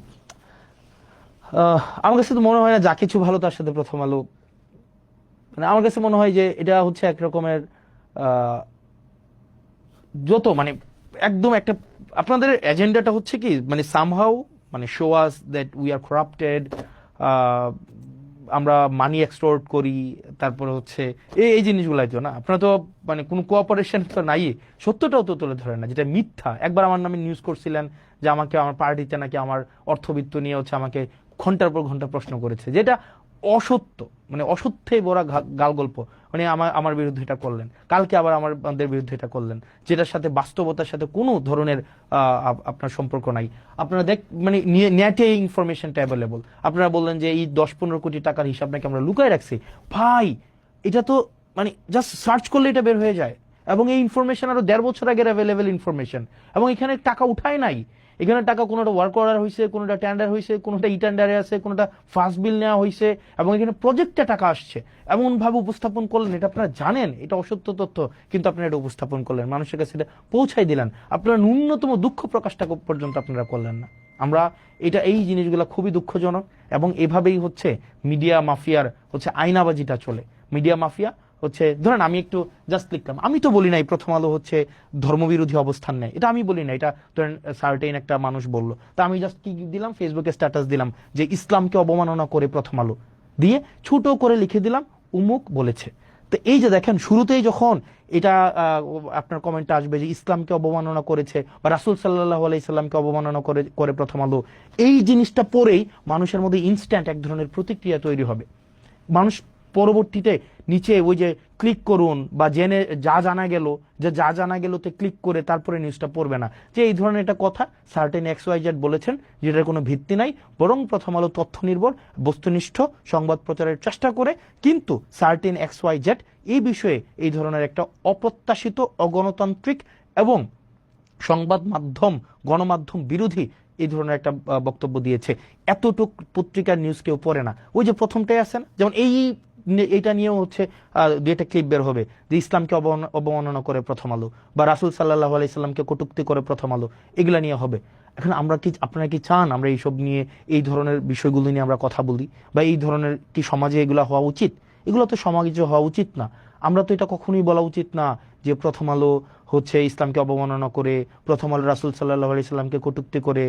আমার কাছে তো মনে হয় না যা কিছু ভালো তার সাথে প্রথম আলো, মানে আমার কাছে মনে হয় যে এটা হচ্ছে এক রকমের যত মানে একদম একটা, আপনাদের এজেন্ডাটা হচ্ছে কি, মানে সামহাউ মানে show us that we are corrupted, আমরা মানি এক্সটোর্ট করি, তারপরে হচ্ছে এই জিনিসগুলাই তো না, আপনারা তো মানে কোনো কোঅপারেশন তো নাই, সত্যটাও তো তুলে ধরেন না, যেটা মিথ্যা। একবার আমার নামে নিউজ করছিলেন যে আমাকে আমার পার্টিতে নাকি আমার অর্থবিত্ত নিয়ে হচ্ছে আমাকে ঘন্টার পর ঘন্টা প্রশ্ন করেছে, যেটা অসত্য, মানে অসত্যে বড় গাল গল্প, মানে আমার বিরুদ্ধে এটা করলেন, কালকে আবার আমাদের বিরুদ্ধে এটা করলেন, যেটার সাথে বাস্তবতার সাথে কোনো ধরনের আপনার সম্পর্ক নাই। আপনারা মানে নেটে ইনফরমেশনটা অ্যাভেলেবল, আপনারা বললেন যে এই 10-15 কোটি টাকার হিসাব নাকি আমরা লুকায় রাখছি। ভাই এটা তো মানে জাস্ট সার্চ করলে এটা বের হয়ে যায়, এবং এই ইনফরমেশন আরো 1.5 বছর আগের অ্যাভেলেবল ইনফরমেশন, এবং এখানে টাকা উঠায় নাই, এখানে টাকা কোনোটা ওয়ার্ক অর্ডার হয়েছে, কোনোটা টেন্ডার হয়েছে, কোনোটা ই টেন্ডারে আছে, কোনোটা ফার্স্ট বিল নেওয়া হয়েছে, এবং এখানে প্রজেক্টে টাকা আসছে, এমন ভাবে উপস্থাপন করলেন, এটা আপনারা জানেন এটা অসত্য তথ্য, কিন্তু আপনারা এটা উপস্থাপন করলেন, মানুষের কাছে এটা পৌঁছাই দিলেন, আপনারা ন্যূনতম দুঃখ প্রকাশটা পর্যন্ত আপনারা করলেন না। আমরা এই জিনিসগুলো খুবই দুঃখজনক, এবং এভাবেই হচ্ছে মিডিয়া মাফিয়ার হচ্ছে আয়নাবাজিটা চলে। মিডিয়া মাফিয়া হচ্ছে, ধরেন আমি একটু জাস্ট লিখলাম, আমি তো বলি নাই প্রথম আলো হচ্ছে ধর্মবিরোধী অবস্থান নেয়, এটা আমি বলি না, এটা ধরেন সার্টেন একটা মানুষ বললো, তা আমি জাস্ট কি দিলাম, ফেসবুকে স্ট্যাটাস দিলাম যে ইসলামকে অবমাননা করে প্রথম আলো, দিয়ে ছোট করে লিখে দিলাম উমুক বলেছে। তো এই যে দেখেন, শুরুতেই যখন এটা আপনার কমেন্টটা আসবে যে ইসলামকে অবমাননা করেছে বা রাসূল সাল্লাল্লাহু আলাইহি সাল্লামকে অবমাননা করে প্রথম আলো, এই জিনিসটা পরেই মানুষের মধ্যে ইনস্ট্যান্ট এক ধরনের প্রতিক্রিয়া তৈরি হবে। মানুষ পরবর্তীতে নিচে ওই যে ক্লিক করুন বা জেনে যা জানা গেল, তে ক্লিক করে তারপরে নিউজটা পড়বে না, যে এই ধরনের একটা কথা সার্টেন XYZ বলেছেন, যেটার কোনো ভিত্তি নাই, বরং প্রথম আলো তথ্য নির্ভর বস্তুনিষ্ঠ সংবাদ প্রচারের চেষ্টা করে, কিন্তু সার্টেন XYZ এই বিষয়ে এই ধরনের একটা অপ্রত্যাশিত, অগণতান্ত্রিক এবং সংবাদ মাধ্যম, গণমাধ্যম বিরোধী এই ধরনের একটা বক্তব্য দিয়েছে। এতটুক পত্রিকার নিউজ কেউ পড়ে না। ওই যে প্রথমটাই আছেন, যেমন এইটা নিয়েও হচ্ছে দুইটা ক্লিপ বের হবে যে ইসলামকে অবমাননা করে প্রথম আলো, বা রাসূল সাল্লাল্লাহু আলাইহি সাল্লামকে কটূক্তি করে প্রথম আলো, এগুলা নিয়ে হবে। এখন আপনারা কি চান আমরা এইসব নিয়ে, এই ধরনের বিষয়গুলো নিয়ে আমরা কথা বলি, বা এই ধরনের কি সমাজে এগুলা হওয়া উচিত? এগুলো তো সমাজে হওয়া উচিত না। আমরা তো এটা কখনোই বলা উচিত না যে প্রথম আলো হচ্ছে ইসলামকে অবমাননা করে, প্রথম আলো রাসূল সাল্লাল্লাহু আলাইহি সাল্লামকে কটূক্তি করে,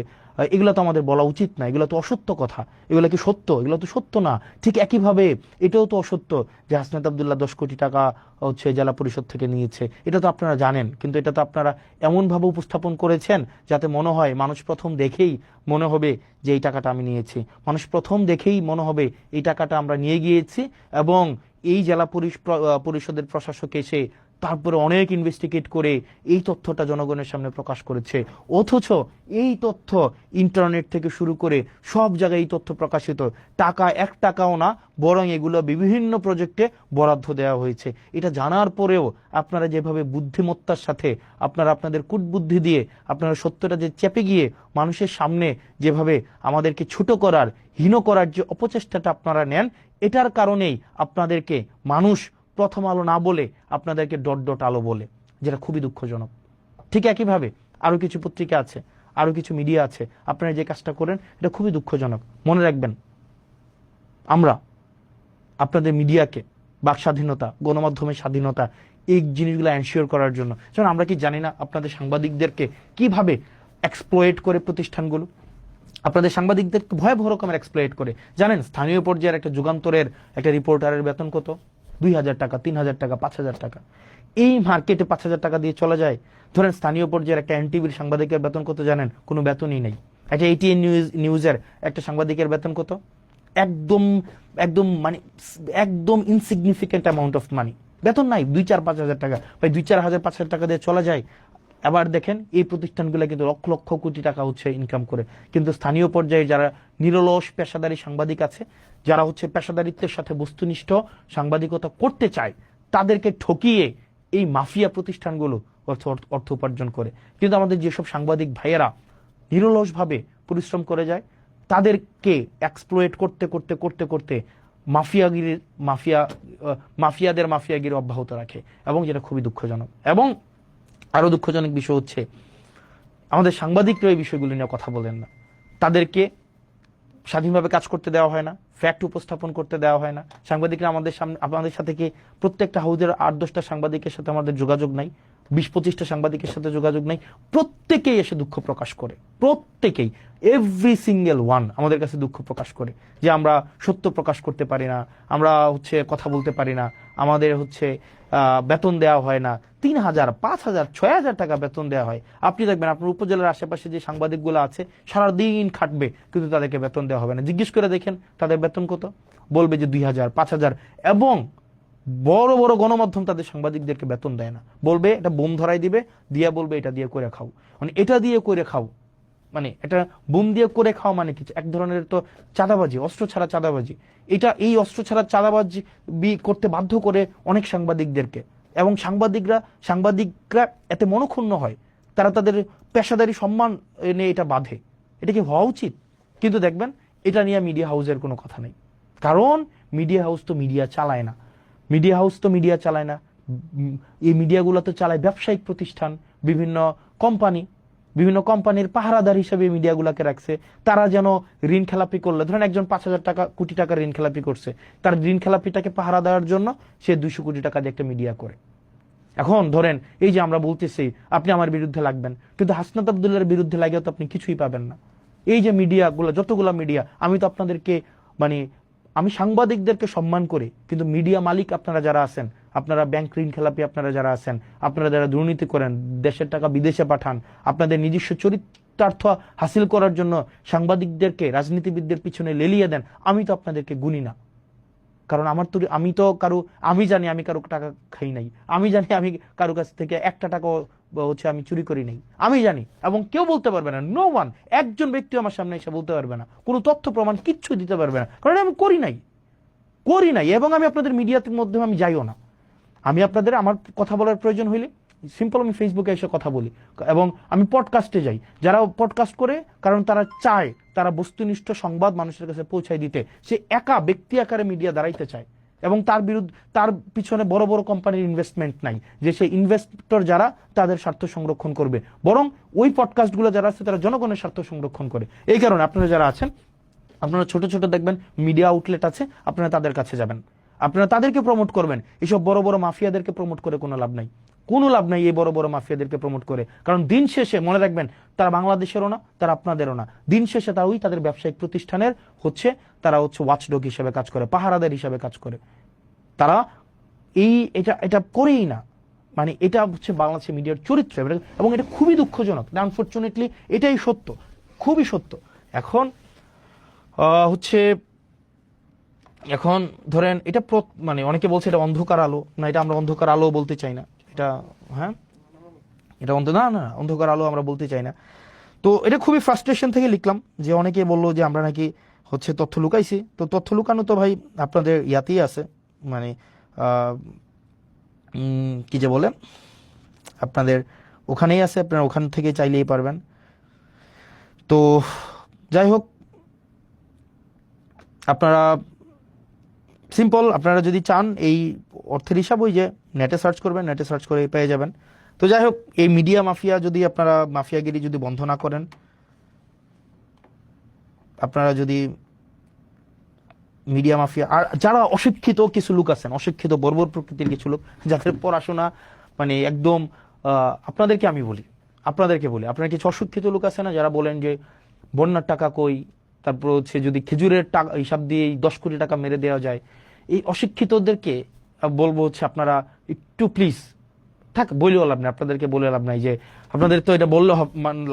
এগুলো তো আমাদের বলা উচিত না, এগুলো তো অসত্য কথা। এগুলো কি সত্য? এগুলো তো সত্য না। ঠিক একইভাবে এটাও তো অসত্য যে হাসনাত আব্দুল্লাহ 10 কোটি টাকা হচ্ছে জেলা পরিষদ থেকে নিয়েছে, এটা তো আপনারা জানেন, কিন্তু এটা তো আপনারা এমনভাবে উপস্থাপন করেছেন যাতে মনে হয়, মানুষ প্রথম দেখেই মনে হবে যে এই টাকাটা আমি নিয়েছি, মানুষ প্রথম দেখেই মনে হবে এই টাকাটা আমরা নিয়ে গিয়েছি, এবং এই জেলা পরিষদের প্রশাসক এসে তারপরে অনেক ইনভেস্টিগেট করে এই তথ্যটা জনগণের সামনে প্রকাশ করেছে, অথচ এই তথ্য ইন্টারনেট থেকে শুরু করে সব জায়গায় এই তথ্য প্রকাশিত, টাকা 1 টাকাও না, বরং এগুলো বিভিন্ন প্রজেক্টে বরাদ্দ দেওয়া হয়েছে। এটা জানার পরেও আপনারা যেভাবে বুদ্ধিমত্তার সাথে আপনারা আপনাদের কূটবুদ্ধি দিয়ে আপনারা সত্যটা যে চেপে গিয়ে মানুষের সামনে যেভাবে আমাদেরকে ছোট করার, হীন করার যে অপচেষ্টাটা আপনারা নেন, এটার কারণেই আপনাদেরকে মানুষ প্রথম আলো না বলে আপনাদেরকে ডট ডট আলো বলে, যেটা খুবই দুঃখজনক। ঠিক একইভাবে আরো কিছু পত্রিকা আছে, আরো কিছু মিডিয়া আছে, আপনারা যে কাজটা করেন এটা খুবই দুঃখজনক। মনে রাখবেন, আমরা আপনাদের মিডিয়াকে, বাক স্বাধীনতা, গণমাধ্যমের স্বাধীনতা, এই জিনিসগুলো এনশিওর করার জন্য, যেমন আমরা কি জানি না আপনাদের সাংবাদিকদেরকে কিভাবে এক্সপ্লয়েট করে প্রতিষ্ঠানগুলো, আপনাদের সাংবাদিকদের ভয়াবহ রকমের এক্সপ্লয়েট করে। জানেন স্থানীয় পর্যায়ের একটা যুগান্তরের একটা রিপোর্টারের বেতন কত? 2,000 টাকা, 3,000 টাকা, 5,000 টাকা। এই মার্কেটে 5,000 টাকা দিয়ে চলে যায়। ধরেন স্থানীয় পর্যায়ের একটা এনটিভির সাংবাদিকের বেতন কত জানেন? কোনো বেতনই নেই। একটা এটিএন নিউজের একটা সাংবাদিকের বেতন কত? একদম একদম মানে একদম ইনসিগনিফিকেন্ট অ্যামাউন্ট অফ মানি, বেতন নাই। 2-4-5,000 টাকা, ভাই 2-4,000-5,000 টাকা দিয়ে চলা যায়। আবার দেখেন এই প্রতিষ্ঠানগুলো কিন্তু লক্ষ লক্ষ কোটি টাকা হচ্ছে ইনকাম করে, কিন্তু স্থানীয় পর্যায়ে যারা নিরলস পেশাদারী সাংবাদিক আছে, যারা হচ্ছে পেশাদারিত্বের সাথে বস্তুনিষ্ঠ সাংবাদিকতা করতে চায়, তাদেরকে ঠকিয়ে এই মাফিয়া প্রতিষ্ঠানগুলো অর্থ উপার্জন করে। কিন্তু আমাদের যেসব সাংবাদিক ভাইয়েরা নিরলসভাবে পরিশ্রম করে যায়, তাদেরকে এক্সপ্লয়েট করতে করতে করতে করতে মাফিয়াদের মাফিয়াগিরি অব্যাহত রাখে, এবং যেটা খুবই দুঃখজনক। এবং আরো দুঃখজনক বিষয় হচ্ছে আমাদের সাংবাদিকরা এই বিষয়গুলো নিয়ে কথা বলেন না। তাদেরকে স্বাধীনভাবে কাজ করতে দেওয়া হয় না, ফ্যাক্ট উপস্থাপন করতে দেওয়া হয় না। সাংবাদিকরা আমাদের সাথে কি প্রত্যেকটা হাউজের 8-10টা সাংবাদিকের সাথে আমাদের যোগাযোগ নাই, 20-25টা সাংবাদিকের সাথে যোগাযোগ নাই। প্রত্যেকেই এসে দুঃখ প্রকাশ করে, প্রত্যেকেই, এভরি সিঙ্গেল ওয়ান আমাদের কাছে দুঃখ প্রকাশ করে যে আমরা সত্য প্রকাশ করতে পারি না, আমরা হচ্ছে কথা বলতে পারি না, আমাদের হচ্ছে বেতন দেওয়া হয় না। 3,000, 5,000, 6,000 টাকা বেতন দেওয়া হয়। আপনি দেখবেন আপনার উপজেলার আশেপাশে যে সাংবাদিকগুলো আছে সারাদিন খাটবে, কিন্তু তাদেরকে বেতন দেওয়া হবে না। জিজ্ঞেস করে দেখেন তাদের বেতন কত, বলবে যে 2,000, 5,000। এবং বড় বড় গণমাধ্যম তাদের সাংবাদিকদেরকে বেতন দেয় না, বলবে এটা বোম ধরাই দিবে, দিয়া বলবে এটা দিয়ে করে খাও। মানে এটা দিয়ে করে খাও, মানে এটা বোম দিয়ে করে খাওয়া মানে কিছু এক ধরনের তো চাঁদাবাজি, অস্ত্র ছাড়া চাঁদাবাজি। এই অস্ত্র ছাড়া চাঁদাবাজি করতে বাধ্য করে অনেক সাংবাদিকদেরকে। এবং সাংবাদিকরা এতে মনক্ষুণ্ণ হয়, তারা তাদের পেশাদারি সম্মান নিয়ে এটা বাঁধে। এটা কি হওয়া উচিত? কিন্তু দেখবেন এটা নিয়ে মিডিয়া হাউসের কোনো কথা নেই, কারণ মিডিয়া হাউস তো মিডিয়া চালায় না। এই মিডিয়াগুলো তো চালায় ব্যবসায়িক প্রতিষ্ঠান, বিভিন্ন কোম্পানির পাহারাদার হিসেবে মিডিয়াগুলোকে রাখছে। তারা যেন ঋণ খেলাপি করলে, ধরেন একজন 5,000 টাকা, কোটি টাকা ঋণ খেলাপি করছে, তার ঋণ খেলাপিটাকে পাহারা দেওয়ার জন্য সে 200 কোটি টাকা দিয়ে একটা মিডিয়া করে। এখন ধরেন এই যে আমরা বলতেছি আপনি আমার বিরুদ্ধে লাগবেন, কিন্তু হাসনাত আব্দুল্লাহর বিরুদ্ধে লাগেও তো আপনি কিছুই পাবেন না। এই যে মিডিয়াগুলো, যতগুলো মিডিয়া, আমি তো আপনাদেরকে আমি সাংবাদিকদেরকে সম্মান করি, কিন্তু মিডিয়া মালিক আপনারা যারা আছেন, আপনারা ব্যাংক ঋণ খেলাপি আপনারা যারা আছেন, আপনারা যারা দুর্নীতি করেন, দেশের টাকা বিদেশে পাঠান, আপনাদের নিজস্ব চরিতার্থ হাসিল করার জন্য সাংবাদিকদেরকে রাজনীতিবিদদের পিছনে লেলিয়ে দেন, আমি তো আপনাদেরকে গুনি না। কারণ আমি জানি আমি কারো টাকা খাই নাই, আমি জানি আমি কারো কাছ থেকে একটা টাকা হচ্ছে আমি চুরি করি নাই, আমি জানি। এবং কেউ বলতে পারবে না, নো ওয়ান, একজন ব্যক্তি আমার সামনে এসে বলতে পারবে না, কোনো তথ্য প্রমাণ কিচ্ছু দিতে পারবে না, কারণ আমি করি নাই। এবং আমি আপনাদের মিডিয়াতে মাধ্যমে আমি যাইও না। আমার কথা বলার প্রয়োজন হইলে সিম্পল আমি ফেসবুকে এসে কথা বলি, এবং আমি পডকাস্টে যাই। যারা পডকাস্ট করে, কারণ তারা চায় তারা বস্তুনিষ্ঠ সংবাদ মানুষের কাছে পৌঁছায় দিতে, সে একা ব্যক্তি আকারে মিডিয়া দাঁড়াইতে চায়, এবং তার পিছনে বড় বড় কোম্পানির ইনভেস্টমেন্ট নাই যে সেই ইনভেস্টর যারা তাদের স্বার্থ সংরক্ষণ করবে, বরং ওই পডকাস্টগুলো যারা আছে তারা জনগণের স্বার্থ সংরক্ষণ করে। এই কারণে আপনারা যারা আছেন, আপনারা ছোট ছোট দেখবেন মিডিয়া আউটলেট আছে, আপনারা তাদের কাছে যাবেন, আপনারা তাদেরকে প্রমোট করবেন। এইসব বড় বড় মাফিয়াদেরকে প্রমোট করে কোনো লাভ নাই, এই বড় বড় মাফিয়াদেরকে প্রমোট করে। কারণ দিন শেষে মনে রাখবেন, তারা বাংলাদেশেরও না, তারা আপনাদেরও না। দিন শেষে তাদের ব্যবসায়িক প্রতিষ্ঠানের তারা ওয়াচডগ হিসেবে কাজ করে, পাহারাদার হিসেবে কাজ করে। তারা এটা করেই না। এটা হচ্ছে বাংলাদেশের মিডিয়ার চরিত্র, এবং এটা খুবই দুঃখজনক। আনফরচুনেটলি এটাই সত্য, খুবই সত্য। এখন ধরেন এটা অনেকে বলছে এটা অন্ধকার আলো, না এটা আমরা অন্ধকার আলো বলতে চাই না, এটা, হ্যাঁ এটা না না অন্ধকার আলো আমরা বলতে চাই না। তো এটা খুবই ফ্রাস্ট্রেশন থেকে লিখলাম যে অনেকে বললো যে আমরা নাকি হচ্ছে তথ্য লুকাইছি। তো তথ্য লুকানো তো ভাই আপনাদের ইয়াতেই আছে, মানে কি যে বলে আপনাদের ওখানেই আছে, আপনারা ওখান থেকে চাইলেই পারবেন। তো যাই হোক, আপনারা সিম্পল, আপনারা যদি চান এই অর্থের হিসাব ওই যে নেটে সার্চ করবেন, নেটে সার্চ করে পেয়ে যাবেন। তো যাই হোক, এই মিডিয়া মাফিয়া যদি আপনারা মাফিয়াগিরি যদি বন্ধ না করেন, আপনারা যদি মিডিয়া মাফিয়া আর যারা অশিক্ষিত কিছু লোক আছেন, অশিক্ষিত বর্বর প্রকৃতির কিছু লোক যাদের পড়াশোনা মানে একদম আপনাদেরকে আমি বলি, আপনারা কিছু অশিক্ষিত লোক আছে না যারা বলেন যে বন্যার টাকা কই, তারপর হচ্ছে যদি খেজুরের টাকা হিসাব দিয়ে 10 কোটি টাকা মেরে দেওয়া যায়, এই অশিক্ষিতদেরকে বলবো হচ্ছে আপনারা একটু প্লিজ থাক, বলেও লাভ নাই, আপনাদেরকে বলে লাভ নাই যে আপনাদের তো এটা বললে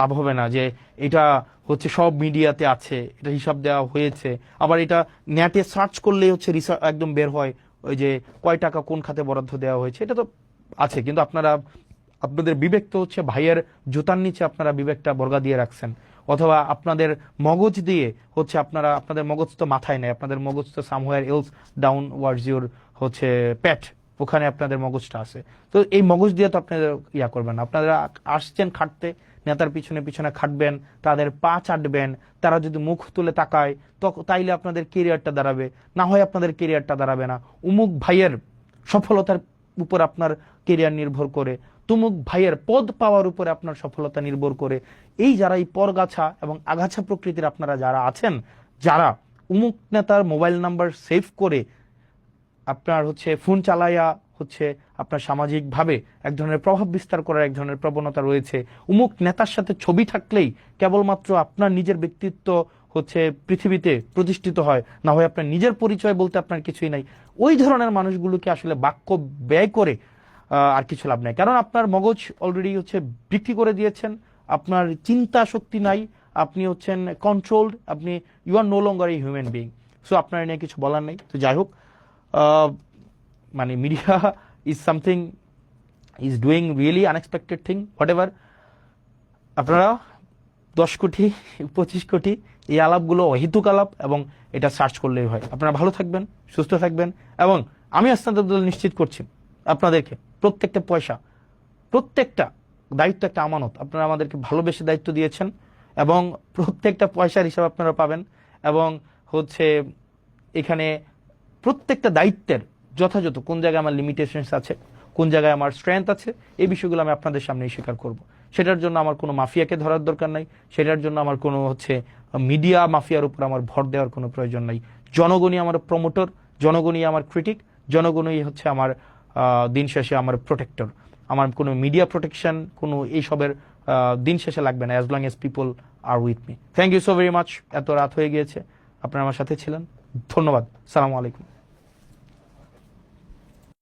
লাভ হবে না যে এটা হচ্ছে সব মিডিয়াতে আছে, এটা হিসাব দেওয়া হয়েছে, আবার এটা নেটে সার্চ করলেই হচ্ছে রিসার্চ একদম বের হয় ওই যে কয় টাকা কোন খাতে বরাদ্দ দেওয়া হয়েছে, এটা তো আছে। কিন্তু আপনাদের বিবেক তো হচ্ছে ভাইয়ের জুতার নিচে আপনারা বিবেকটা বর্গা দিয়ে রাখছেন, অথবা আপনাদের মগজ দিয়ে হচ্ছে আপনাদের মগজ তো মাথায় নেই, আপনাদের মগজ তো somewhere else down words your হচ্ছে প্যাট, ওখানে আপনাদের মগজটা আছে। তো এই মগজ দিয়ে তো আপনাদের ইয়া করবেন না, আপনারা আসছেন খাটতে, নেতার পিছনে পিছনে খাটবেন, তাদের পা চাটবেন, তারা যদি মুখ তুলে তাকায় তাইলে আপনাদের কেরিয়ারটা দাঁড়াবে, না হয় আপনাদের কেরিয়ারটা দাঁড়াবে না। উমুক ভাইয়ের সফলতার উপর আপনার কেরিয়ার নির্ভর করে, তুমুক ভাইয়ের পদ পাওয়ার উপরে আপনার সফলতা নির্ভর করে। এই যারা এই পরগাছা এবং আগাছা প্রকৃতির আপনারা যারা আছেন, যারা উমুক নেতার মোবাইল নাম্বার সেভ করে আপনার হচ্ছে ফোন চালাইয়া হচ্ছে আপনার সামাজিকভাবে এক ধরনের প্রভাব বিস্তার করার এক ধরনের প্রবণতা রয়েছে, উমুক নেতার সাথে ছবি থাকলেই কেবলমাত্র আপনার নিজের ব্যক্তিত্ব হচ্ছে পৃথিবীতে প্রতিষ্ঠিত হয়, না হয় আপনার নিজের পরিচয় বলতে আপনার কিছুই নাই, ওই ধরনের মানুষগুলোকে আসলে বাক্য ব্যয় করে আর কিছু লাভ নাই। কারণ আপনার মগজ অলরেডি হচ্ছে বিক্রি করে দিয়েছেন, আপনার চিন্তা শক্তি নাই, আপনি হচ্ছেন কন্ট্রোলড, আপনি you are no longer a human being. So আপনার নিয়ে কিছু বলার নেই। তো যাই হোক, মানে media is something is doing really unexpected thing, whatever. আপনারা 10 কোটি 25 কোটি এই আলাপগুলো অহেতুক আলাপ, এবং এটা সার্চ করলেই হয়। আপনারা ভালো থাকবেন, সুস্থ থাকবেন, এবং আমি আস্তান্ত নিশ্চিত করছি আপনাদেরকে প্রত্যেকটা পয়সা, প্রত্যেকটা দায়িত্ব একটা আমানত, আপনারা আমাদেরকে ভালোবেসে দায়িত্ব দিয়েছেন, এবং প্রত্যেকটা পয়সার হিসাব আপনারা পাবেন। এবং হচ্ছে এখানে প্রত্যেকটা দায়িত্বের যথাযথ কোন জায়গায় আমার লিমিটেশনস আছে, কোন জায়গায় আমার স্ট্রেংথ আছে, এই বিষয়গুলো আমি আপনাদের সামনেই স্বীকার করব। সেটার জন্য আমার কোনো মাফিয়াকে ধরার দরকার নাই, সেটার জন্য আমার কোনো হচ্ছে মিডিয়া মাফিয়ার উপর আমার ভর দেওয়ার কোনো প্রয়োজন নাই। জনগণই আমার প্রমোটর, জনগণই আমার ক্রিটিক, জনগণই হচ্ছে আমার দিন শেষে আমার প্রোটেক্টর। আমার কোনো মিডিয়া প্রোটেকশন কোনো এইসবের দিন শেষে লাগবে না, as long as people are with me. Thank you so very much. এত রাত হয়ে গিয়েছে, আপনারা আমার সাথে ছিলেন, ধন্যবাদ। সালামু আলাইকুম।